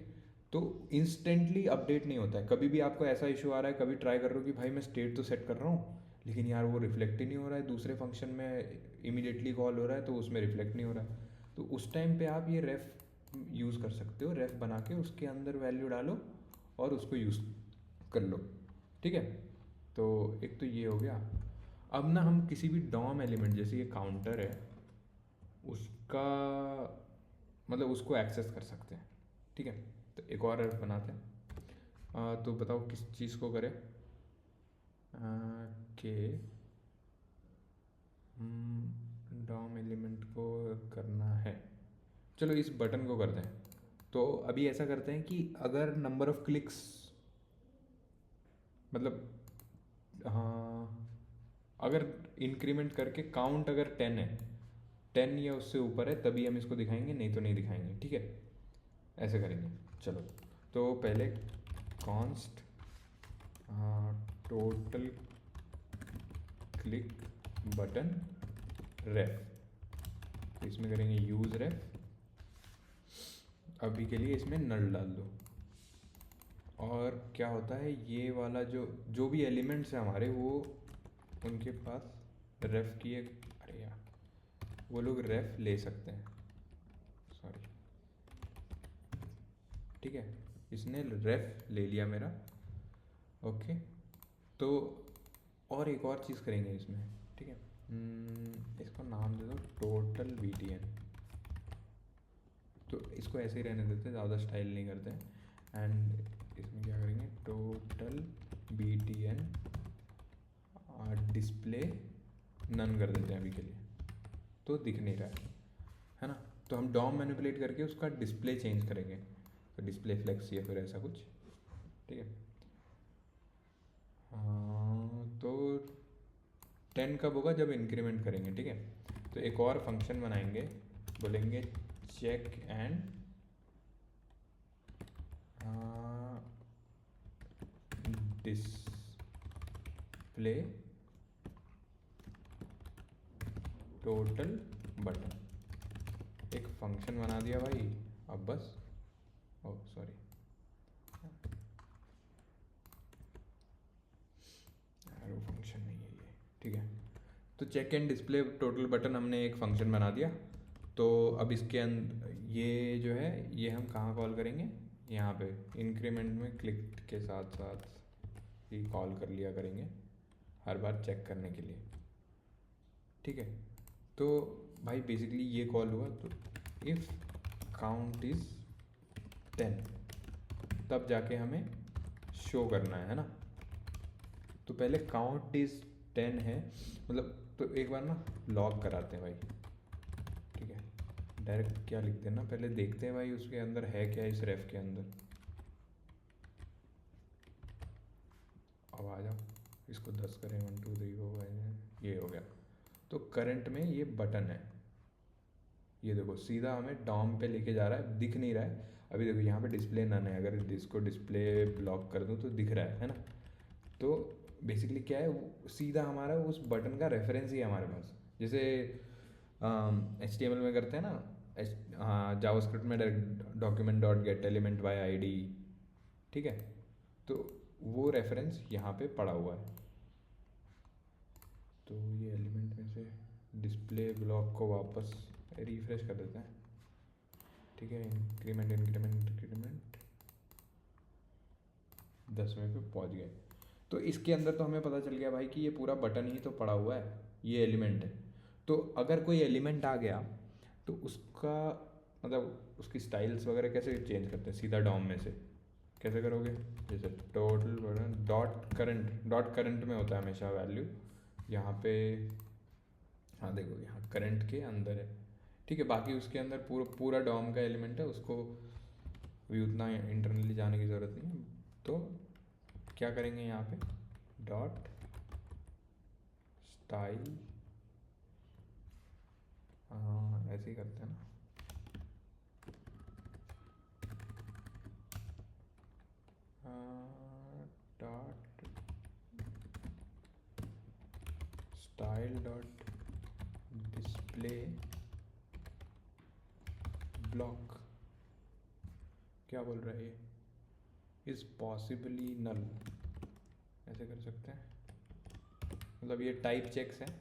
तो इंस्टेंटली अपडेट नहीं होता है। कभी भी आपको ऐसा इशू आ रहा है, कभी ट्राई कर रहे हो कि भाई मैं स्टेट तो सेट कर रहा हूँ, लेकिन यार वो रिफ्लेक्ट ही नहीं हो रहा है, दूसरे फंक्शन में इमीडिएटली कॉल हो रहा है तो उसमें रिफ्लेक्ट नहीं हो रहा है। तो उस टाइम पे आप ये रेफ यूज़ कर सकते हो, रेफ बना के उसके अंदर वैल्यू डालो और उसको यूज़ कर लो। ठीक है, तो एक तो ये हो गया। अब ना हम किसी भी डॉम एलिमेंट, जैसे ये काउंटर है, उसका मतलब उसको एक्सेस कर सकते हैं। ठीक है, तो एक और रेफ बनाते हैं। तो बताओ किस चीज़ को करें। के डॉम एलिमेंट को करना है, चलो इस बटन को करते हैं। तो अभी ऐसा करते हैं कि अगर नंबर ऑफ क्लिक्स, मतलब हाँ, अगर इंक्रीमेंट करके काउंट अगर 10 है, 10 या उससे ऊपर है, तभी हम इसको दिखाएंगे, नहीं तो नहीं दिखाएंगे। ठीक है, ऐसे करेंगे। चलो, तो पहले कॉन्स्ट टोटल क्लिक बटन रेफ, तो इसमें करेंगे यूज रेफ। अभी के लिए इसमें नल डाल दो। और क्या होता है, ये वाला जो भी एलिमेंट्स हैं हमारे, वो उनके पास रेफ की एक, अरे यार, वो लोग रेफ ले सकते हैं, सॉरी। ठीक है, इसने रेफ ले लिया मेरा। ओके, तो और एक और चीज़ करेंगे इसमें। ठीक है, इसको नाम दे दो टोटल btn। तो इसको ऐसे ही रहने देते, ज़्यादा स्टाइल नहीं करते हैं। एंड इसमें क्या करेंगे, टोटल btn डिस्प्ले नन कर देते हैं अभी के लिए, तो दिख नहीं रहा है ना। तो हम डॉम मैनिपुलेट करके उसका डिस्प्ले चेंज करेंगे, तो डिस्प्ले फ्लेक्स या फिर ऐसा कुछ। ठीक है, तो 10 कब होगा, जब इंक्रीमेंट करेंगे। ठीक है, तो एक और फंक्शन बनाएंगे, बोलेंगे check and display total button. एक फंक्शन बना दिया भाई, अब बस, ओह सॉरी, एरो फंक्शन नहीं है ये। ठीक है, तो check and display total button हमने एक फंक्शन बना दिया। तो अब इसके अंदर ये जो है, ये हम कहाँ कॉल करेंगे, यहाँ पे इंक्रीमेंट में क्लिक के साथ साथ ही कॉल कर लिया करेंगे हर बार चेक करने के लिए, ठीक है। तो भाई बेसिकली ये कॉल हुआ तो इफ़ काउंट इज़ 10 तब जाके हमें शो करना है ना। तो पहले काउंट इज़ 10 है मतलब, तो एक बार ना लॉग कराते हैं भाई, ठीक है। डायरेक्ट क्या लिखते हैं ना, पहले देखते हैं भाई उसके अंदर है क्या, इस रेफ के अंदर। अब आ जाओ, इसको 10 करें, 1 2 3 4 5, ये हो गया। तो करंट में ये बटन है, ये देखो सीधा हमें डॉम पे लेके जा रहा है, दिख नहीं रहा है अभी। देखो यहाँ पे डिस्प्ले नन है, अगर इसको डिस्प्ले ब्लॉक कर दूँ तो दिख रहा है ना। तो बेसिकली क्या है, सीधा हमारा उस बटन का रेफरेंस ही है हमारे पास। जैसे HTML में करते हैं ना, हाँ जावास्क्रिप्ट में document dot gate element by ID, ठीक है। तो वो रेफरेंस यहाँ पे पड़ा हुआ है। तो ये एलिमेंट में से डिस्प्ले ब्लॉक को वापस रिफ्रेश कर देते हैं, ठीक है। इंक्रीमेंट इंक्रीमेंट इंक्रीमेंट 10वें पे पहुँच गए। तो इसके अंदर तो हमें पता चल गया भाई कि ये पूरा बटन ही तो पड़ा हुआ है, ये एलिमेंट है। तो अगर कोई एलिमेंट आ गया तो उसका मतलब उसकी स्टाइल्स वगैरह कैसे चेंज करते हैं, सीधा डॉम में से कैसे करोगे। जैसे टोटल बटन डॉट करंट में होता है हमेशा वैल्यू यहाँ पे, हाँ देखो यहाँ करंट के अंदर है, ठीक है। बाकी उसके अंदर पूरा पूरा डॉम का एलिमेंट है, उसको भी उतना इंटरनली जाने की ज़रूरत नहीं है। तो क्या करेंगे यहाँ पे, डॉट स्टाइल, हाँ ऐसे ही करते हैं ना, dot style dot display block, क्या बोल रहा है ये, इज़ पॉसिबली नल, ऐसे कर सकते हैं। मतलब ये टाइप चेक्स हैं।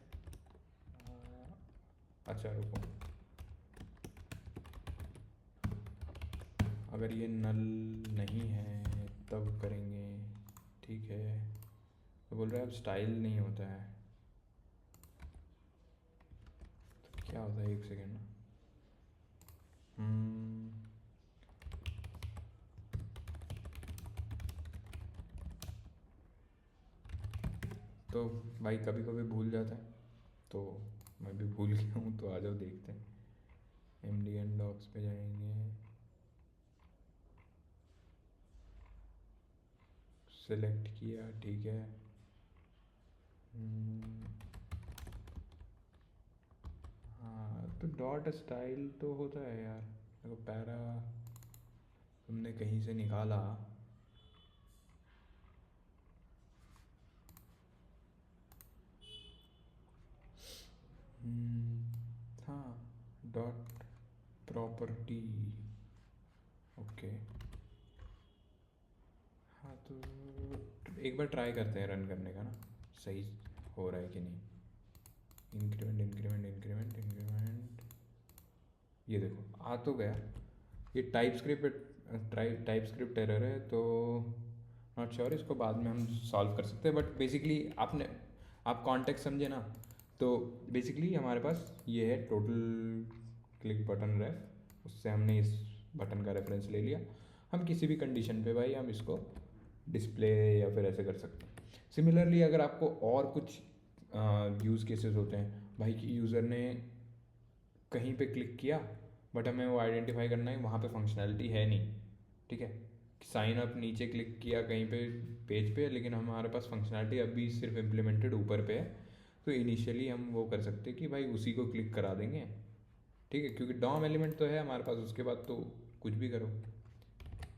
अच्छा रुको, अगर ये नल नहीं है तब करेंगे, ठीक है। तो बोल रहा है अब स्टाइल नहीं होता है, तो क्या होता है, एक सेकेंड ना। तो भाई कभी कभी भूल जाता है, तो मैं भी भूल गया हूँ। तो आ जाओ देखते हैं, MDN डॉक्स पे जाएंगे, सेलेक्ट किया, ठीक है। हाँ तो डॉट स्टाइल तो होता है यार, देखो पैरा तुमने कहीं से निकाला, हाँ डॉट प्रॉपर्टी, ओके। हाँ तो एक बार ट्राई करते हैं रन करने का ना, सही हो रहा है कि नहीं। इंक्रीमेंट इंक्रीमेंट इंक्रीमेंट इंक्रीमेंट, ये देखो आ तो गया। ये टाइप स्क्रिप्ट एरर है, तो नॉट श्योर, इसको बाद में हम सॉल्व कर सकते हैं। बट बेसिकली आप कॉन्टेक्स्ट समझे ना। तो बेसिकली हमारे पास ये है टोटल क्लिक बटन रेफ, उससे हमने इस बटन का रेफरेंस ले लिया। हम किसी भी कंडीशन पे भाई हम इसको डिस्प्ले या फिर ऐसे कर सकते हैं। सिमिलरली अगर आपको और कुछ यूज़ केसेस होते हैं भाई कि यूज़र ने कहीं पे क्लिक किया बट हमें वो आइडेंटिफाई करना है वहाँ पे फंक्शनैलिटी है नहीं, ठीक है। साइन अप नीचे क्लिक किया कहीं पे पेज पे, लेकिन हमारे पास फंक्शनैलिटी अभी सिर्फ इम्प्लीमेंटेड ऊपर पे है। तो इनिशियली हम वो कर सकते हैं कि भाई उसी को क्लिक करा देंगे, ठीक है, क्योंकि डॉम एलिमेंट तो है हमारे पास, उसके बाद तो कुछ भी करो,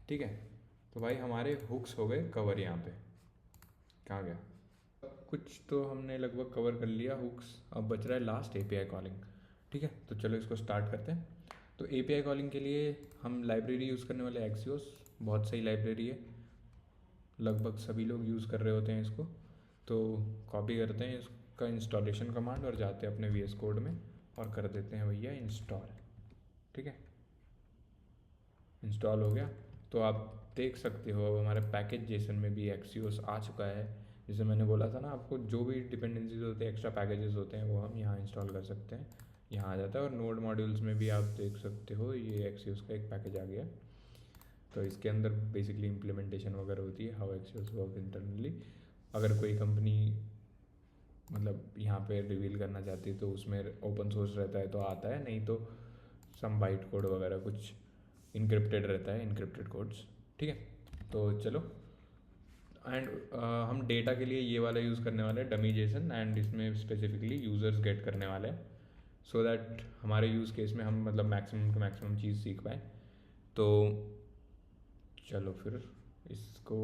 ठीक है। तो भाई हमारे हुक्स हो गए कवर यहाँ पे, कहाँ गया, कुछ तो हमने लगभग कवर कर लिया हुक्स। अब बच रहा है लास्ट API कॉलिंग, ठीक है। तो चलो इसको स्टार्ट करते हैं। तो API कॉलिंग के लिए हम लाइब्रेरी यूज़ करने वाले Axios, बहुत सही लाइब्रेरी है, लगभग सभी लोग यूज़ कर रहे होते हैं इसको। तो कॉपी करते हैं इसका इंस्टॉलेशन कमांड और जाते हैं अपने VS कोड में और कर देते हैं भैया इंस्टॉल, ठीक है। इंस्टॉल हो गया। तो आप देख सकते हो अब हमारे पैकेज जेसन में भी एक्सियोस आ चुका है। जैसे मैंने बोला था ना आपको, जो भी डिपेंडेंसीज होते हैं, एक्स्ट्रा पैकेजेस होते हैं, वो हम यहाँ इंस्टॉल कर सकते हैं, यहाँ आ जाता है। और नोड मॉड्यूल्स में भी आप देख सकते हो ये एक्सियोस का एक पैकेज आ गया। तो इसके अंदर बेसिकली इम्प्लीमेंटेशन वगैरह होती है, हाउ एक्सियोस वर्क इंटरनली। अगर कोई कंपनी मतलब यहाँ पे रिवील करना चाहती है तो उसमें ओपन सोर्स रहता है तो आता है, नहीं तो सम बाइट कोड वगैरह कुछ इनक्रिप्टेड रहता है, इनक्रिप्टेड कोड्स। ठीक है, तो चलो। एंड हम डेटा के लिए ये वाला यूज़ करने वाले हैं, डमी जेसन, एंड इसमें स्पेसिफिकली यूज़र्स गेट करने वाले हैं, सो दैट हमारे यूज़ केस में हम मतलब मैक्सिमम टू मैक्सिमम चीज़ सीख पाएँ। तो चलो फिर इसको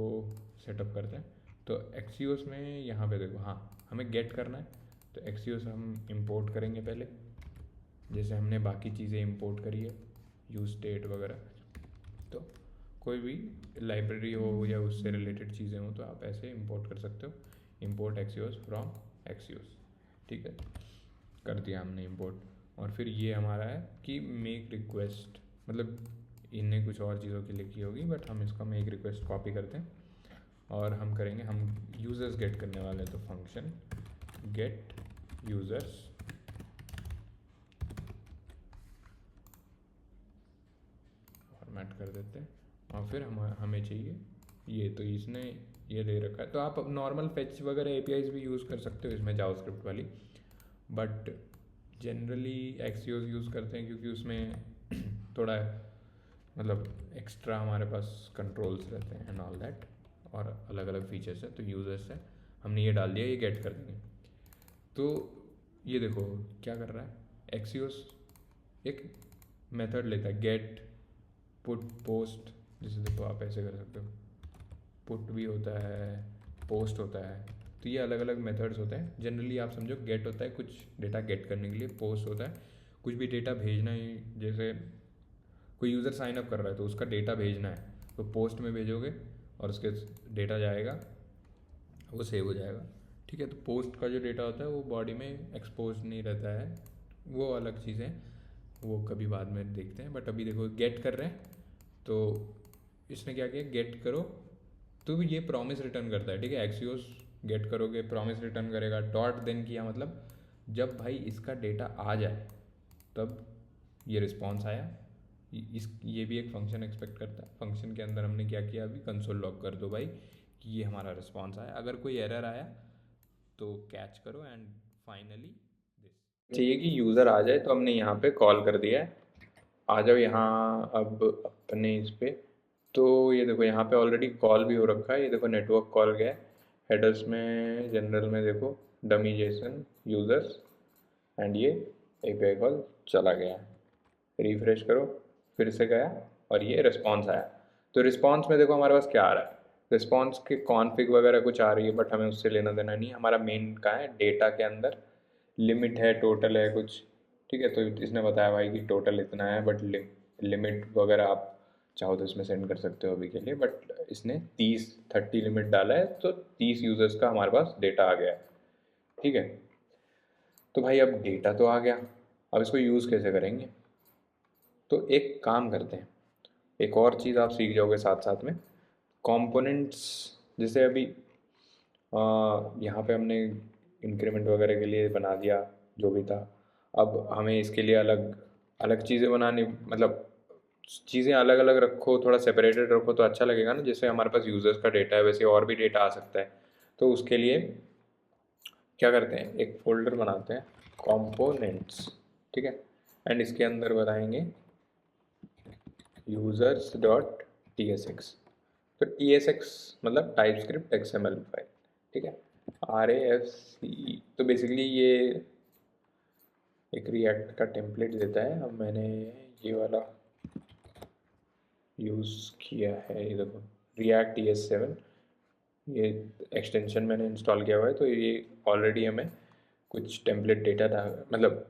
सेटअप करते हैं। तो एक्सियोस में यहाँ पे देखो, हाँ हमें गेट करना है, तो एक्सियोस हम इंपोर्ट करेंगे पहले, जैसे हमने बाकी चीज़ें इंपोर्ट करी है, यूज स्टेट वगैरह। तो कोई भी लाइब्रेरी हो या उससे रिलेटेड चीज़ें हो तो आप ऐसे इंपोर्ट कर सकते हो, इंपोर्ट एक्सियोस फ्रॉम एक्सियोस। ठीक है, कर दिया हमने इंपोर्ट। और फिर ये हमारा है कि मेक रिक्वेस्ट, मतलब इनने कुछ और चीज़ों के लिए की होगी, बट हम इसका मेक रिक्वेस्ट कॉपी करते हैं और हम करेंगे, हम यूज़र्स गेट करने वाले हैं, तो फंक्शन गेट यूज़र्स फॉर्मेट कर देते हैं। और फिर हमें चाहिए ये, तो इसने ये दे रखा है। तो आप नॉर्मल फेच वगैरह एपीआईज भी यूज़ कर सकते हो इसमें, जावास्क्रिप्ट वाली, बट जनरली एक्सियोस यूज़ करते हैं क्योंकि उसमें थोड़ा मतलब एक्स्ट्रा हमारे पास कंट्रोल्स रहते हैं एंड ऑल दैट, और अलग अलग फीचर्स है। तो यूज़र्स है, हमने ये डाल दिया, ये गेट कर देंगे। तो ये देखो क्या कर रहा है, एक्सियोस एक मेथड लेता है गेट पुट पोस्ट, जैसे देखो आप ऐसे कर सकते हो, पुट भी होता है, पोस्ट होता है। तो ये अलग अलग मेथड्स होते हैं। जनरली आप समझो गेट होता है कुछ डेटा गेट करने के लिए, पोस्ट होता है कुछ भी डेटा भेजना ही, जैसे कोई यूज़र साइन अप कर रहा है तो उसका डेटा भेजना है, तो पोस्ट में भेजोगे और उसके डेटा जाएगा, वो सेव हो जाएगा। ठीक है, तो पोस्ट का जो डेटा होता है वो बॉडी में एक्सपोज नहीं रहता है, वो अलग चीज़ें, वो कभी बाद में देखते हैं। बट अभी देखो गेट कर रहे हैं, तो इसने क्या किया, गेट करो, तो ये प्रॉमिस रिटर्न करता है। ठीक है, एक्सियोस गेट करोगे प्रॉमिस रिटर्न करेगा, डॉट देन किया, मतलब जब भाई इसका डेटा आ जाए तब ये रिस्पॉन्स आया। ये भी एक फंक्शन एक्सपेक्ट करता है। फंक्शन के अंदर हमने क्या किया, अभी कंसोल लॉग कर दो भाई कि ये हमारा रिस्पॉन्स आया। अगर कोई एरर आया तो कैच करो, एंड फाइनली दिस चाहिए कि यूज़र आ जाए, तो हमने यहाँ पे कॉल कर दिया है, आ जाओ यहाँ अब अपने इस पे। तो ये देखो यहाँ पे ऑलरेडी कॉल भी हो रखा है, ये देखो नेटवर्क कॉल गया है, हेडर्स में जनरल में देखो डमी जेसन यूज़र्स, एंड ये एपीआई कॉल चला गया है। रिफ्रेश करो, फिर से गया और ये रिस्पॉन्स आया। तो रिस्पॉन्स में देखो हमारे पास क्या आ रहा है, रिस्पॉन्स के कॉन्फ़िग वगैरह कुछ आ रही है, बट हमें उससे लेना देना नहीं है। हमारा मेन कहाँ है, डेटा के अंदर लिमिट है, टोटल है कुछ। ठीक है, तो इसने बताया भाई कि टोटल इतना है, बट लिमिट वगैरह आप चाहो तो इसमें सेंड कर सकते हो अभी के लिए, बट इसने 30 लिमिट डाला है, तो 30 यूज़र्स का हमारे पास डेटा आ गया है। ठीक है, तो भाई अब डेटा तो आ गया, अब इसको यूज़ कैसे करेंगे। तो एक काम करते हैं, एक और चीज़ आप सीख जाओगे साथ साथ में, कंपोनेंट्स। जैसे अभी यहाँ पे हमने इंक्रीमेंट वगैरह के लिए बना दिया जो भी था, अब हमें इसके लिए अलग अलग चीज़ें बनानी, मतलब चीज़ें अलग अलग रखो, थोड़ा सेपरेटेड रखो तो अच्छा लगेगा ना। जैसे हमारे पास यूज़र्स का डेटा है, वैसे और भी डेटा आ सकता है। तो उसके लिए क्या करते हैं, एक फोल्डर बनाते हैं कंपोनेंट्स, ठीक है, एंड इसके अंदर बताएंगे users dot T S x. तो टी एस एक्स मतलब टाइप स्क्रिप्ट एक्सएमएल फाइल। ठीक है, आर ए एफ सी, तो बेसिकली ये एक रिएक्ट का टेम्पलेट देता है। अब मैंने ये वाला यूज़ किया है, ये देखो रिएक्ट टी एस 7, ये एक्सटेंशन मैंने इंस्टॉल किया हुआ है। तो ये ऑलरेडी हमें कुछ टेम्पलेट डेटा था, मतलब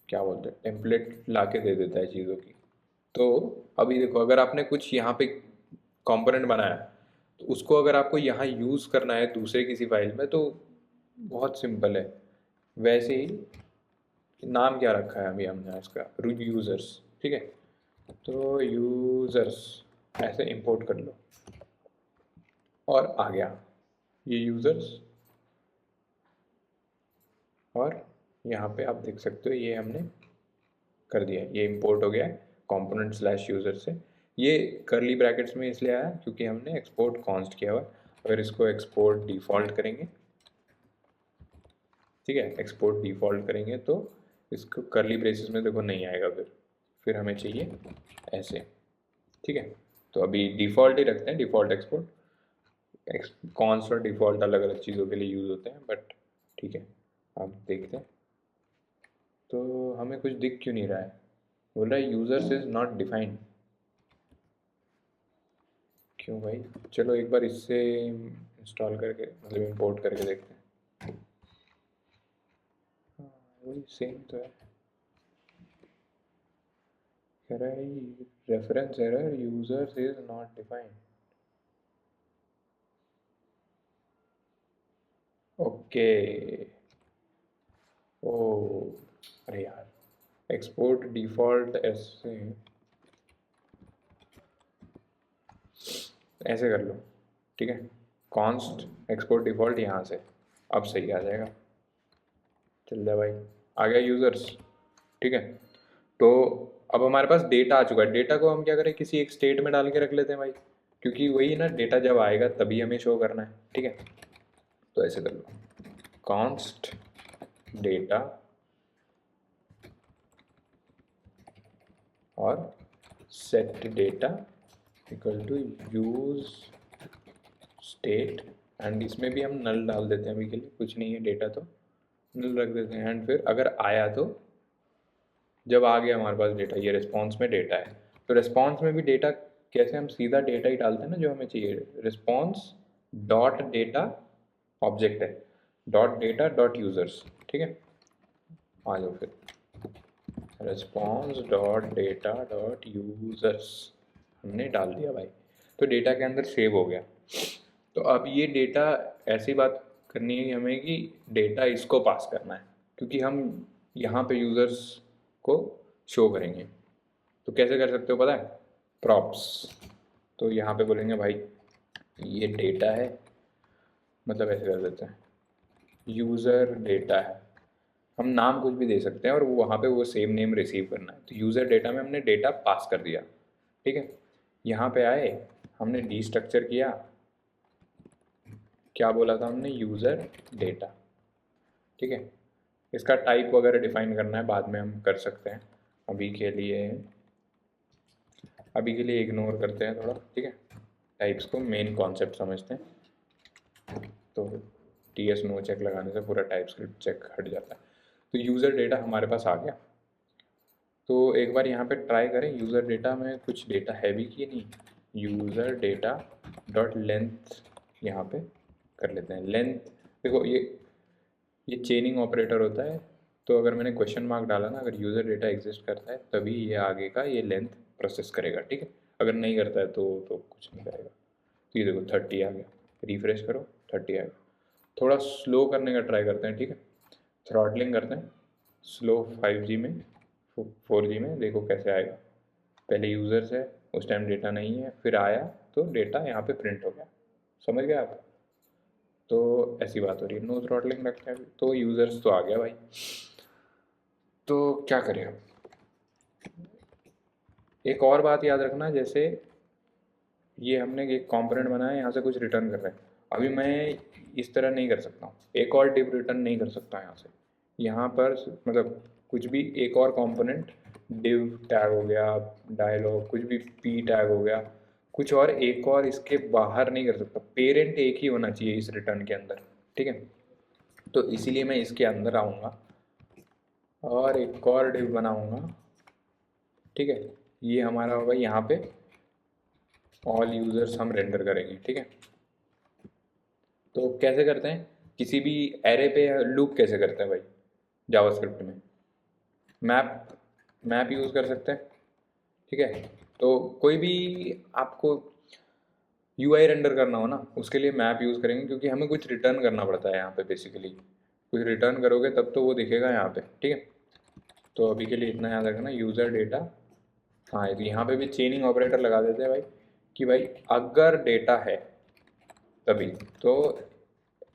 क्या बोलते हैं, टेम्पलेट ला के दे देता है चीज़ों की। तो अभी देखो अगर आपने कुछ यहाँ पे कंपोनेंट बनाया, तो उसको अगर आपको यहाँ यूज़ करना है दूसरे किसी फाइल में, तो बहुत सिंपल है। वैसे ही नाम क्या रखा है अभी हमने इसका, यूज़र्स। ठीक है, तो यूज़र्स ऐसे इंपोर्ट कर लो और आ गया ये यूज़र्स। और यहाँ पे आप देख सकते हो ये हमने कर दिया, ये इंपोर्ट हो गया है कंपोनेंट स्लैश यूज़र से। ये करली ब्रैकेट्स में इसलिए आया क्योंकि हमने एक्सपोर्ट कॉन्स्ट किया हुआ। अगर इसको एक्सपोर्ट डिफ़ॉल्ट करेंगे, ठीक है, एक्सपोर्ट डिफ़ॉल्ट करेंगे तो इसको करली ब्रेसेस में देखो नहीं आएगा, फिर हमें चाहिए ऐसे, ठीक है। तो अभी डिफ़ॉल्ट ही रखते हैं, डिफ़ॉल्ट एक्सपोर्ट। कॉन्स्ट और डिफ़ॉल्ट अलग अलग चीज़ों के लिए यूज़ होते हैं, बट ठीक है। अब देखते हैं तो हमें कुछ दिख क्यों नहीं रहा है, बोल रहा है यूज़र्स इज़ नॉट डिफाइंड। क्यों भाई, चलो एक बार इससे इंस्टॉल करके मतलब इंपोर्ट करके देखते हैं। हाँ वही सेम तो है, कह रहा है reference error users is not defined. Okay, ओ अरे यार एक्सपोर्ट डिफ़ॉल्ट ऐसे ऐसे कर लो, ठीक है। कॉन्स्ट एक्सपोर्ट डिफ़ॉल्ट यहाँ से, अब सही आ जाएगा। चल जाए भाई, आ गया यूज़र्स, ठीक है। तो अब हमारे पास डेटा आ चुका है। डेटा को हम क्या करें, किसी एक स्टेट में डाल के रख लेते हैं भाई, क्योंकि वही ना डेटा जब आएगा तभी हमें शो करना है, ठीक है। तो ऐसे कर लो, कॉन्स्ट डेटा और set data equal to use state, and इसमें भी हम नल डाल देते हैं, अभी के लिए कुछ नहीं है डेटा तो नल रख देते हैं। एंड फिर अगर आया तो जब आ गया हमारे पास डेटा, ये रिस्पॉन्स में डेटा है, तो रिस्पॉन्स में भी डेटा कैसे, हम सीधा डेटा ही डालते हैं ना जो हमें चाहिए। रिस्पॉन्स डॉट डेटा ऑब्जेक्ट है, डॉट डेटा डॉट यूज़र्स, ठीक है। आ जाओ फिर, response dot data dot users हमने डाल दिया भाई, तो डेटा के अंदर सेव हो गया। तो अब ये डेटा, ऐसी बात करनी है हमें कि डेटा इसको पास करना है, क्योंकि हम यहाँ पे यूज़र्स को शो करेंगे। तो कैसे कर सकते हो पता है, प्रॉप्स। तो यहाँ पे बोलेंगे भाई ये डेटा है, मतलब ऐसे कर देते हैं यूज़र डेटा है, हम नाम कुछ भी दे सकते हैं और वो वहाँ पे वो सेम नेम रिसीव करना है। तो यूज़र डेटा में हमने डेटा पास कर दिया, ठीक है। यहाँ पे आए, हमने डी स्ट्रक्चर किया, क्या बोला था हमने, यूज़र डेटा, ठीक है। इसका टाइप वगैरह डिफाइन करना है, बाद में हम कर सकते हैं, अभी के लिए इग्नोर करते हैं थोड़ा, ठीक है। टाइप्स को मेन कॉन्सेप्ट समझते हैं, तो टी एस नो चेक लगाने से पूरा टाइप स्क्रिप्ट चेक हट जाता है। तो यूज़र डेटा हमारे पास आ गया। तो एक बार यहाँ पे ट्राई करें, यूज़र डेटा में कुछ डेटा है भी कि नहीं। यूज़र डेटा डॉट लेंथ यहाँ पे कर लेते हैं। लेंथ देखो, ये चेनिंग ऑपरेटर होता है, तो अगर मैंने क्वेश्चन मार्क डाला ना, अगर यूज़र डेटा एग्जिस्ट करता है तभी ये आगे का ये लेंथ प्रोसेस करेगा, ठीक है। अगर नहीं करता है तो कुछ नहीं करेगा। तो ये देखो 30 आ गया, रिफ्रेश करो 30 आएगा। थोड़ा स्लो करने का ट्राई करते हैं, ठीक है। थ्रॉटलिंग करते हैं स्लो 5G में, 4G में, देखो कैसे आएगा। पहले यूज़र्स है, उस टाइम डेटा नहीं है, फिर आया तो डेटा यहाँ पे प्रिंट हो गया, समझ गए आप। तो ऐसी बात हो रही है, नो थ्रॉटलिंग रखते हैं अभी, तो यूज़र्स तो आ गया भाई। तो क्या करें अब, एक और बात याद रखना, जैसे ये हमने एक कंपोनेंट बनाया, यहाँ से कुछ रिटर्न कर रहे हैं, अभी मैं इस तरह नहीं कर सकता हूँ, एक और डिव रिटर्न नहीं कर सकता यहाँ से। यहाँ पर मतलब कुछ भी एक और कंपोनेंट, डिव टैग हो गया, डायलॉग, कुछ भी पी टैग हो गया, कुछ और एक और इसके बाहर नहीं कर सकता। पेरेंट एक ही होना चाहिए इस रिटर्न के अंदर, ठीक है। तो इसीलिए मैं इसके अंदर आऊँगा और एक और डिव बनाऊँगा, ठीक है। ये हमारा होगा यहाँ पे ऑल यूज़र्स हम रेंडर करेंगे, ठीक है। तो कैसे करते हैं, किसी भी एरे पे लूप कैसे करते हैं भाई, जावास्क्रिप्ट में मैप मैप यूज़ कर सकते हैं, ठीक है। तो कोई भी आपको यूआई रेंडर करना हो ना, उसके लिए मैप यूज़ करेंगे, क्योंकि हमें कुछ रिटर्न करना पड़ता है यहाँ पे बेसिकली। कुछ रिटर्न करोगे तब तो वो दिखेगा यहाँ पे, ठीक है। तो अभी के लिए इतना याद रखना, यूज़र डेटा, हाँ तो यहाँ पे भी चेनिंग ऑपरेटर लगा देते हैं भाई, कि भाई अगर डेटा है तभी तो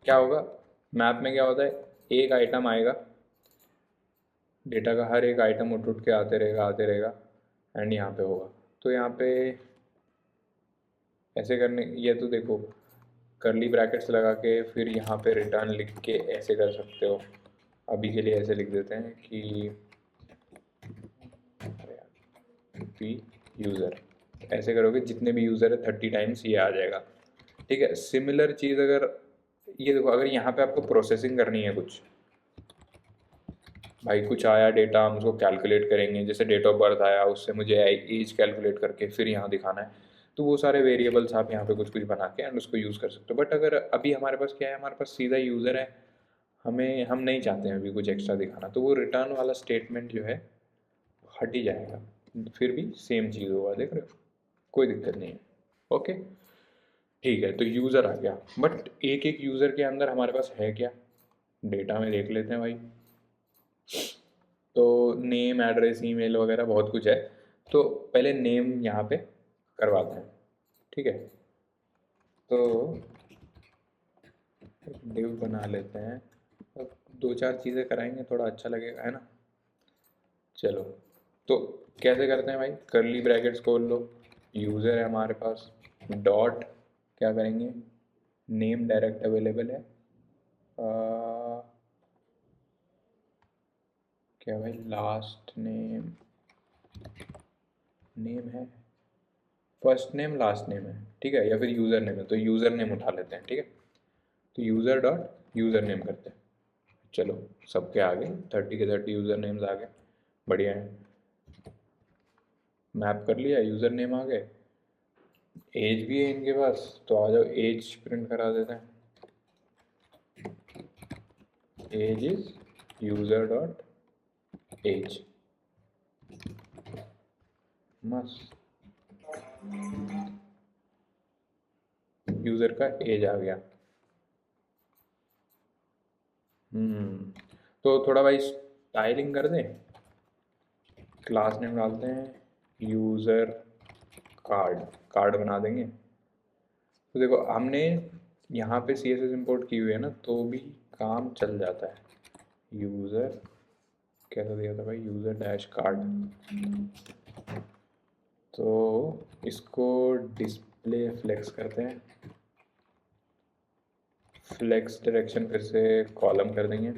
क्या होगा। मैप में क्या होता है, एक आइटम आएगा, डेटा का हर एक आइटम उठ उठ के आते रहेगा एंड यहाँ पे होगा। तो यहाँ पे ऐसे करने, ये तो देखो करली ब्रैकेट्स लगा के फिर यहाँ पे रिटर्न लिख के ऐसे कर सकते हो। अभी के लिए ऐसे लिख देते हैं कि पी यूज़र, ऐसे करोगे जितने भी यूज़र है 30 टाइम्स ये आ जाएगा। ठीक है, सिमिलर चीज़ अगर ये देखो, अगर यहाँ पे आपको प्रोसेसिंग करनी है कुछ, भाई कुछ आया डेटा हम उसको कैलकुलेट करेंगे, जैसे डेट ऑफ बर्थ आया उससे मुझे एज कैलकुलेट करके फिर यहाँ दिखाना है, तो वो सारे वेरिएबल्स आप यहाँ पे कुछ कुछ बना के एंड उसको यूज़ कर सकते हो। बट अगर अभी हमारे पास क्या है, हमारे पास सीधा यूज़र है, हम नहीं चाहते हैं अभी कुछ एक्स्ट्रा दिखाना, तो वो रिटर्न वाला स्टेटमेंट जो है हट ही जाएगा, फिर भी सेम चीज़ होगा, देख रहे हो, कोई दिक्कत नहीं है। ओके, ठीक है, तो यूज़र आ गया, बट एक एक यूज़र के अंदर हमारे पास है क्या, डेटा में देख लेते हैं भाई। तो नेम, एड्रेस, ईमेल वगैरह बहुत कुछ है, तो पहले नेम यहाँ पे करवाते हैं। ठीक है, तो डिव बना लेते हैं, अब दो चार चीज़ें कराएंगे, थोड़ा अच्छा लगेगा, है ना। चलो, तो कैसे करते हैं भाई, करली ब्रैकेट्स खोल लो, यूज़र है हमारे पास, डॉट क्या करेंगे, नेम डायरेक्ट अवेलेबल है, क्या भाई, लास्ट नेम, नेम है, फर्स्ट नेम लास्ट नेम है, ठीक है, या फिर यूज़र नेम है, तो यूज़र नेम उठा लेते हैं। ठीक है, तो यूज़र डॉट यूज़र नेम करते हैं। चलो, सबके आ गए 30 के 30 यूज़र नेम्स आ गए, बढ़िया है। मैप कर लिया, यूज़र नेम आ गए, एज भी है इनके पास, तो आ जाओ एज प्रिंट करा देते हैं। Age is user dot age, मस्त, यूज़र का एज आ गया। तो थोड़ा भाई स्टाइलिंग कर दें, क्लास नेम डालते हैं यूज़र कार्ड, कार्ड बना देंगे। तो देखो हमने यहाँ पे सी एस एस इम्पोर्ट की हुई है ना, तो भी काम चल जाता है। यूज़र कैसा दिया था भाई, यूज़र डैश कार्ड, तो इसको डिस्प्ले फ्लेक्स करते हैं, फ्लेक्स डायरेक्शन फिर से कॉलम कर देंगे,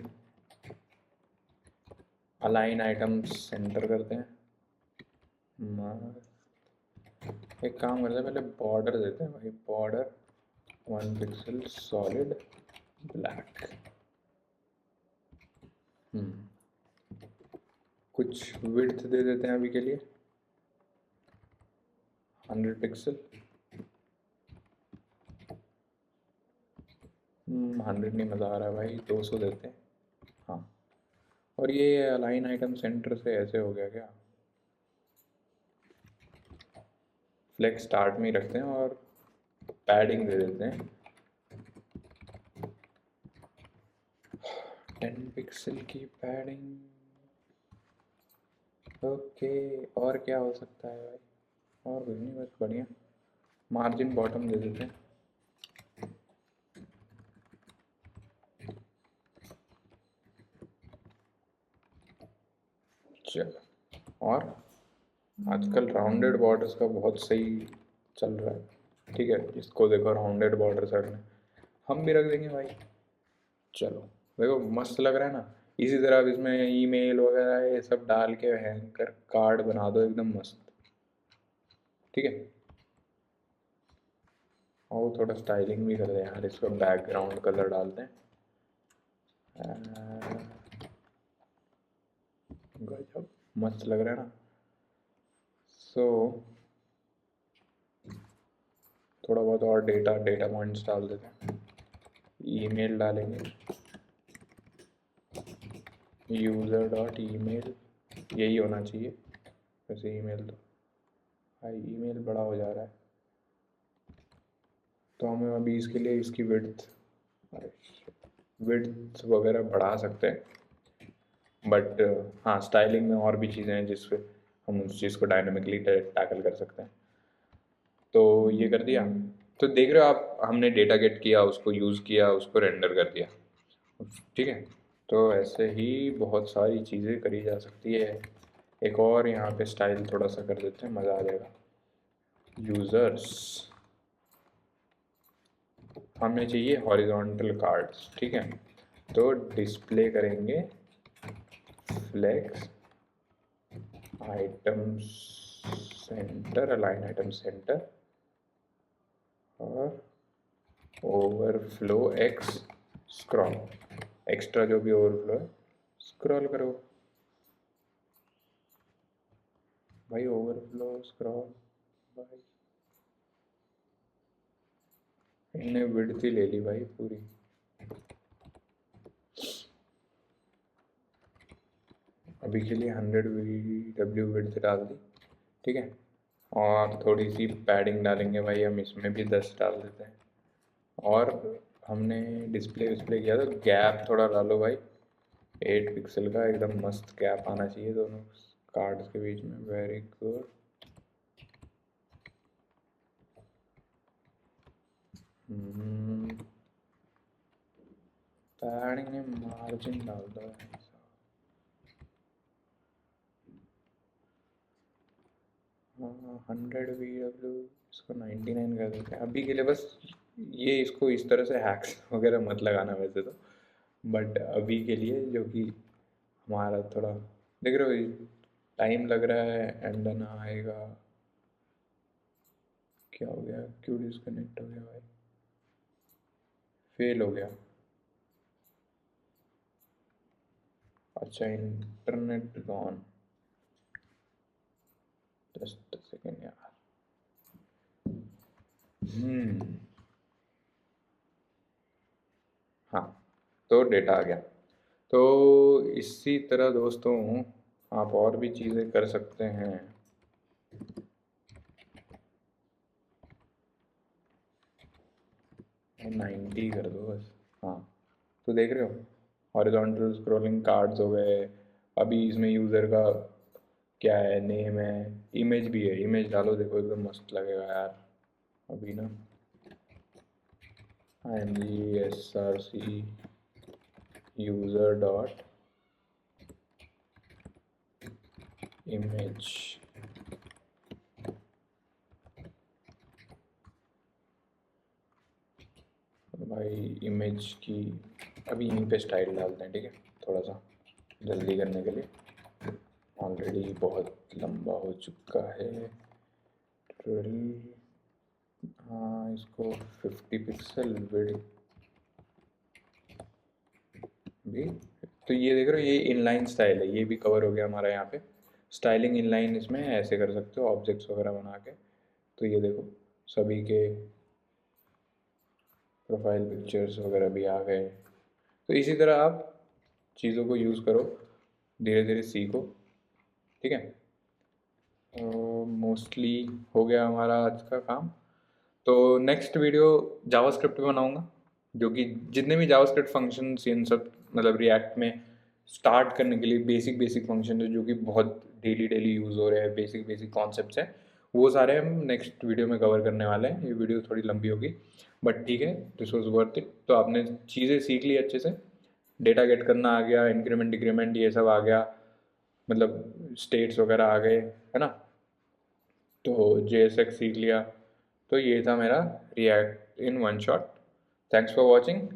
अलाइन आइटम सेंटर करते हैं, एक काम करते हैं, पहले बॉर्डर देते हैं भाई, बॉर्डर 1 पिक्सल सॉलिड ब्लैक, कुछ विड्थ दे देते हैं अभी के लिए 100 पिक्सल, 100 नहीं मज़ा आ रहा भाई, 200 देते हैं। हाँ, और ये अलाइन आइटम सेंटर से ऐसे हो गया क्या, फ्लेक्स स्टार्ट में ही रखते हैं और पैडिंग दे देते हैं 10 पिक्सल की पैडिंग। ओके, और क्या हो सकता है भाई, और कुछ नहीं, बस बढ़िया, मार्जिन बॉटम दे देते हैं। चलो, और आजकल राउंडेड बॉर्डर्स का बहुत सही चल रहा है। ठीक है, इसको देखो राउंडेड बॉर्डर सर ने, हम भी रख देंगे भाई। चलो, देखो मस्त लग रहा है ना। इसी तरह अब इसमें ईमेल वगैरह ये सब डाल के हैंग कर कार्ड बना दो एकदम मस्त। ठीक है, और थोड़ा स्टाइलिंग भी कर दे यार, इसको बैकग्राउंड कलर डालते हैं, गजब मस्त लग रहा है ना। सो थोड़ा बहुत और डेटा पॉइंट्स डाल देते हैं, ईमेल डालेंगे यूज़र डॉट ईमेल, यही होना चाहिए वैसे ईमेल, तो भाई ईमेल बड़ा हो जा रहा है, तो हमें अभी इसके लिए इसकी विड्थ वगैरह बढ़ा सकते हैं, बट हाँ स्टाइलिंग में और भी चीज़ें हैं जिससे हम उस चीज़ को डायनामिकली टैकल कर सकते हैं। तो ये कर दिया। तो देख रहे हो आप, हमने डेटा गेट किया, उसको यूज़ किया, उसको रेंडर कर दिया। ठीक है, तो ऐसे ही बहुत सारी चीज़ें करी जा सकती है। एक और यहाँ पे स्टाइल थोड़ा सा कर देते हैं, मज़ा आ जाएगा। यूज़र्स, हमें चाहिए हॉरिजॉन्टल कार्ड्स, ठीक है। तो डिस्प्ले करेंगे flex item center, align item center, और ओवरफ्लो एक्स स्क्रॉल, एक्स्ट्रा जो भी ओवरफ्लो है स्क्रॉल करो भाई, ओवरफ्लो स्क्रॉल भाई। इन्हें विड्थ ही ले ली भाई पूरी। अभी के लिए 100 डब्ल्यू विड्थ डाल दी, ठीक है। और थोड़ी सी पैडिंग डालेंगे भाई, हम इसमें भी 10 डाल देते हैं। और हमने डिस्प्ले विस्प्ले किया तो गैप थोड़ा डालो भाई, 8 पिक्सल का एकदम मस्त गैप आना चाहिए दोनों कार्ड्स के बीच में। Very good. पैडिंग में मार्जिन डाल दो। 100 वी डब्ल्यू, इसको 99 कर देते हैं अभी के लिए बस। ये इसको इस तरह से हैक्स वगैरह मत लगाना वैसे तो, बट अभी के लिए जो कि हमारा थोड़ा देख रहे हो टाइम लग रहा है, एंड देन आएगा। क्या हो गया, क्यों डिस्कनेक्ट हो गया भाई, फेल हो गया। अच्छा, इंटरनेट गॉन, जस्ट सेकेंड यार। हाँ, तो डेटा आ गया। तो इसी तरह दोस्तों आप और भी चीज़ें कर सकते हैं। 90 कर दो बस। हाँ, तो देख रहे हो, हॉरिजॉन्टल स्क्रॉलिंग कार्ड्स हो गए। अभी इसमें यूज़र का क्या है, नेम है, इमेज भी है, इमेज डालो, देखो एकदम मस्त लगेगा यार। अभी ना IMG यूज़र डॉट इमेज, भाई इमेज की अभी यहीं पे स्टाइल डालते हैं, ठीक है, थोड़ा सा जल्दी करने के लिए। ऑलरेडी बहुत लंबा हो चुका है। 12, हाँ इसको 50 पिक्सल विड्थ भी। तो ये देख रहे हो, ये इनलाइन स्टाइल है, ये भी कवर हो गया हमारा यहाँ पे। स्टाइलिंग इनलाइन इसमें ऐसे कर सकते हो ऑब्जेक्ट्स वगैरह बना के। तो ये देखो, सभी के प्रोफाइल पिक्चर्स वगैरह भी आ गए। तो इसी तरह आप चीज़ों को यूज़ करो, धीरे धीरे सीखो, ठीक है। मोस्टली हो गया हमारा आज का काम। तो नेक्स्ट वीडियो जावास्क्रिप्ट पे बनाऊंगा, जो कि जितने भी जावास्क्रिप्ट फंक्शंस इन सब मतलब रिएक्ट में स्टार्ट करने के लिए बेसिक बेसिक फंक्शन है, जो कि बहुत डेली डेली यूज़ हो रहे हैं, बेसिक बेसिक कॉन्सेप्ट्स हैं, वो सारे हम नेक्स्ट वीडियो में कवर करने वाले हैं। ये वीडियो थोड़ी लंबी होगी, बट ठीक है, दिस वॉज वर्थ इट। तो आपने चीज़ें सीख ली अच्छे से, डेटा गेट करना आ गया, इंक्रीमेंट डिक्रीमेंट ये सब आ गया, मतलब स्टेट्स वगैरह आ गए, है ना। तो JSX सीख लिया। तो ये था मेरा react in one shot. Thanks for watching.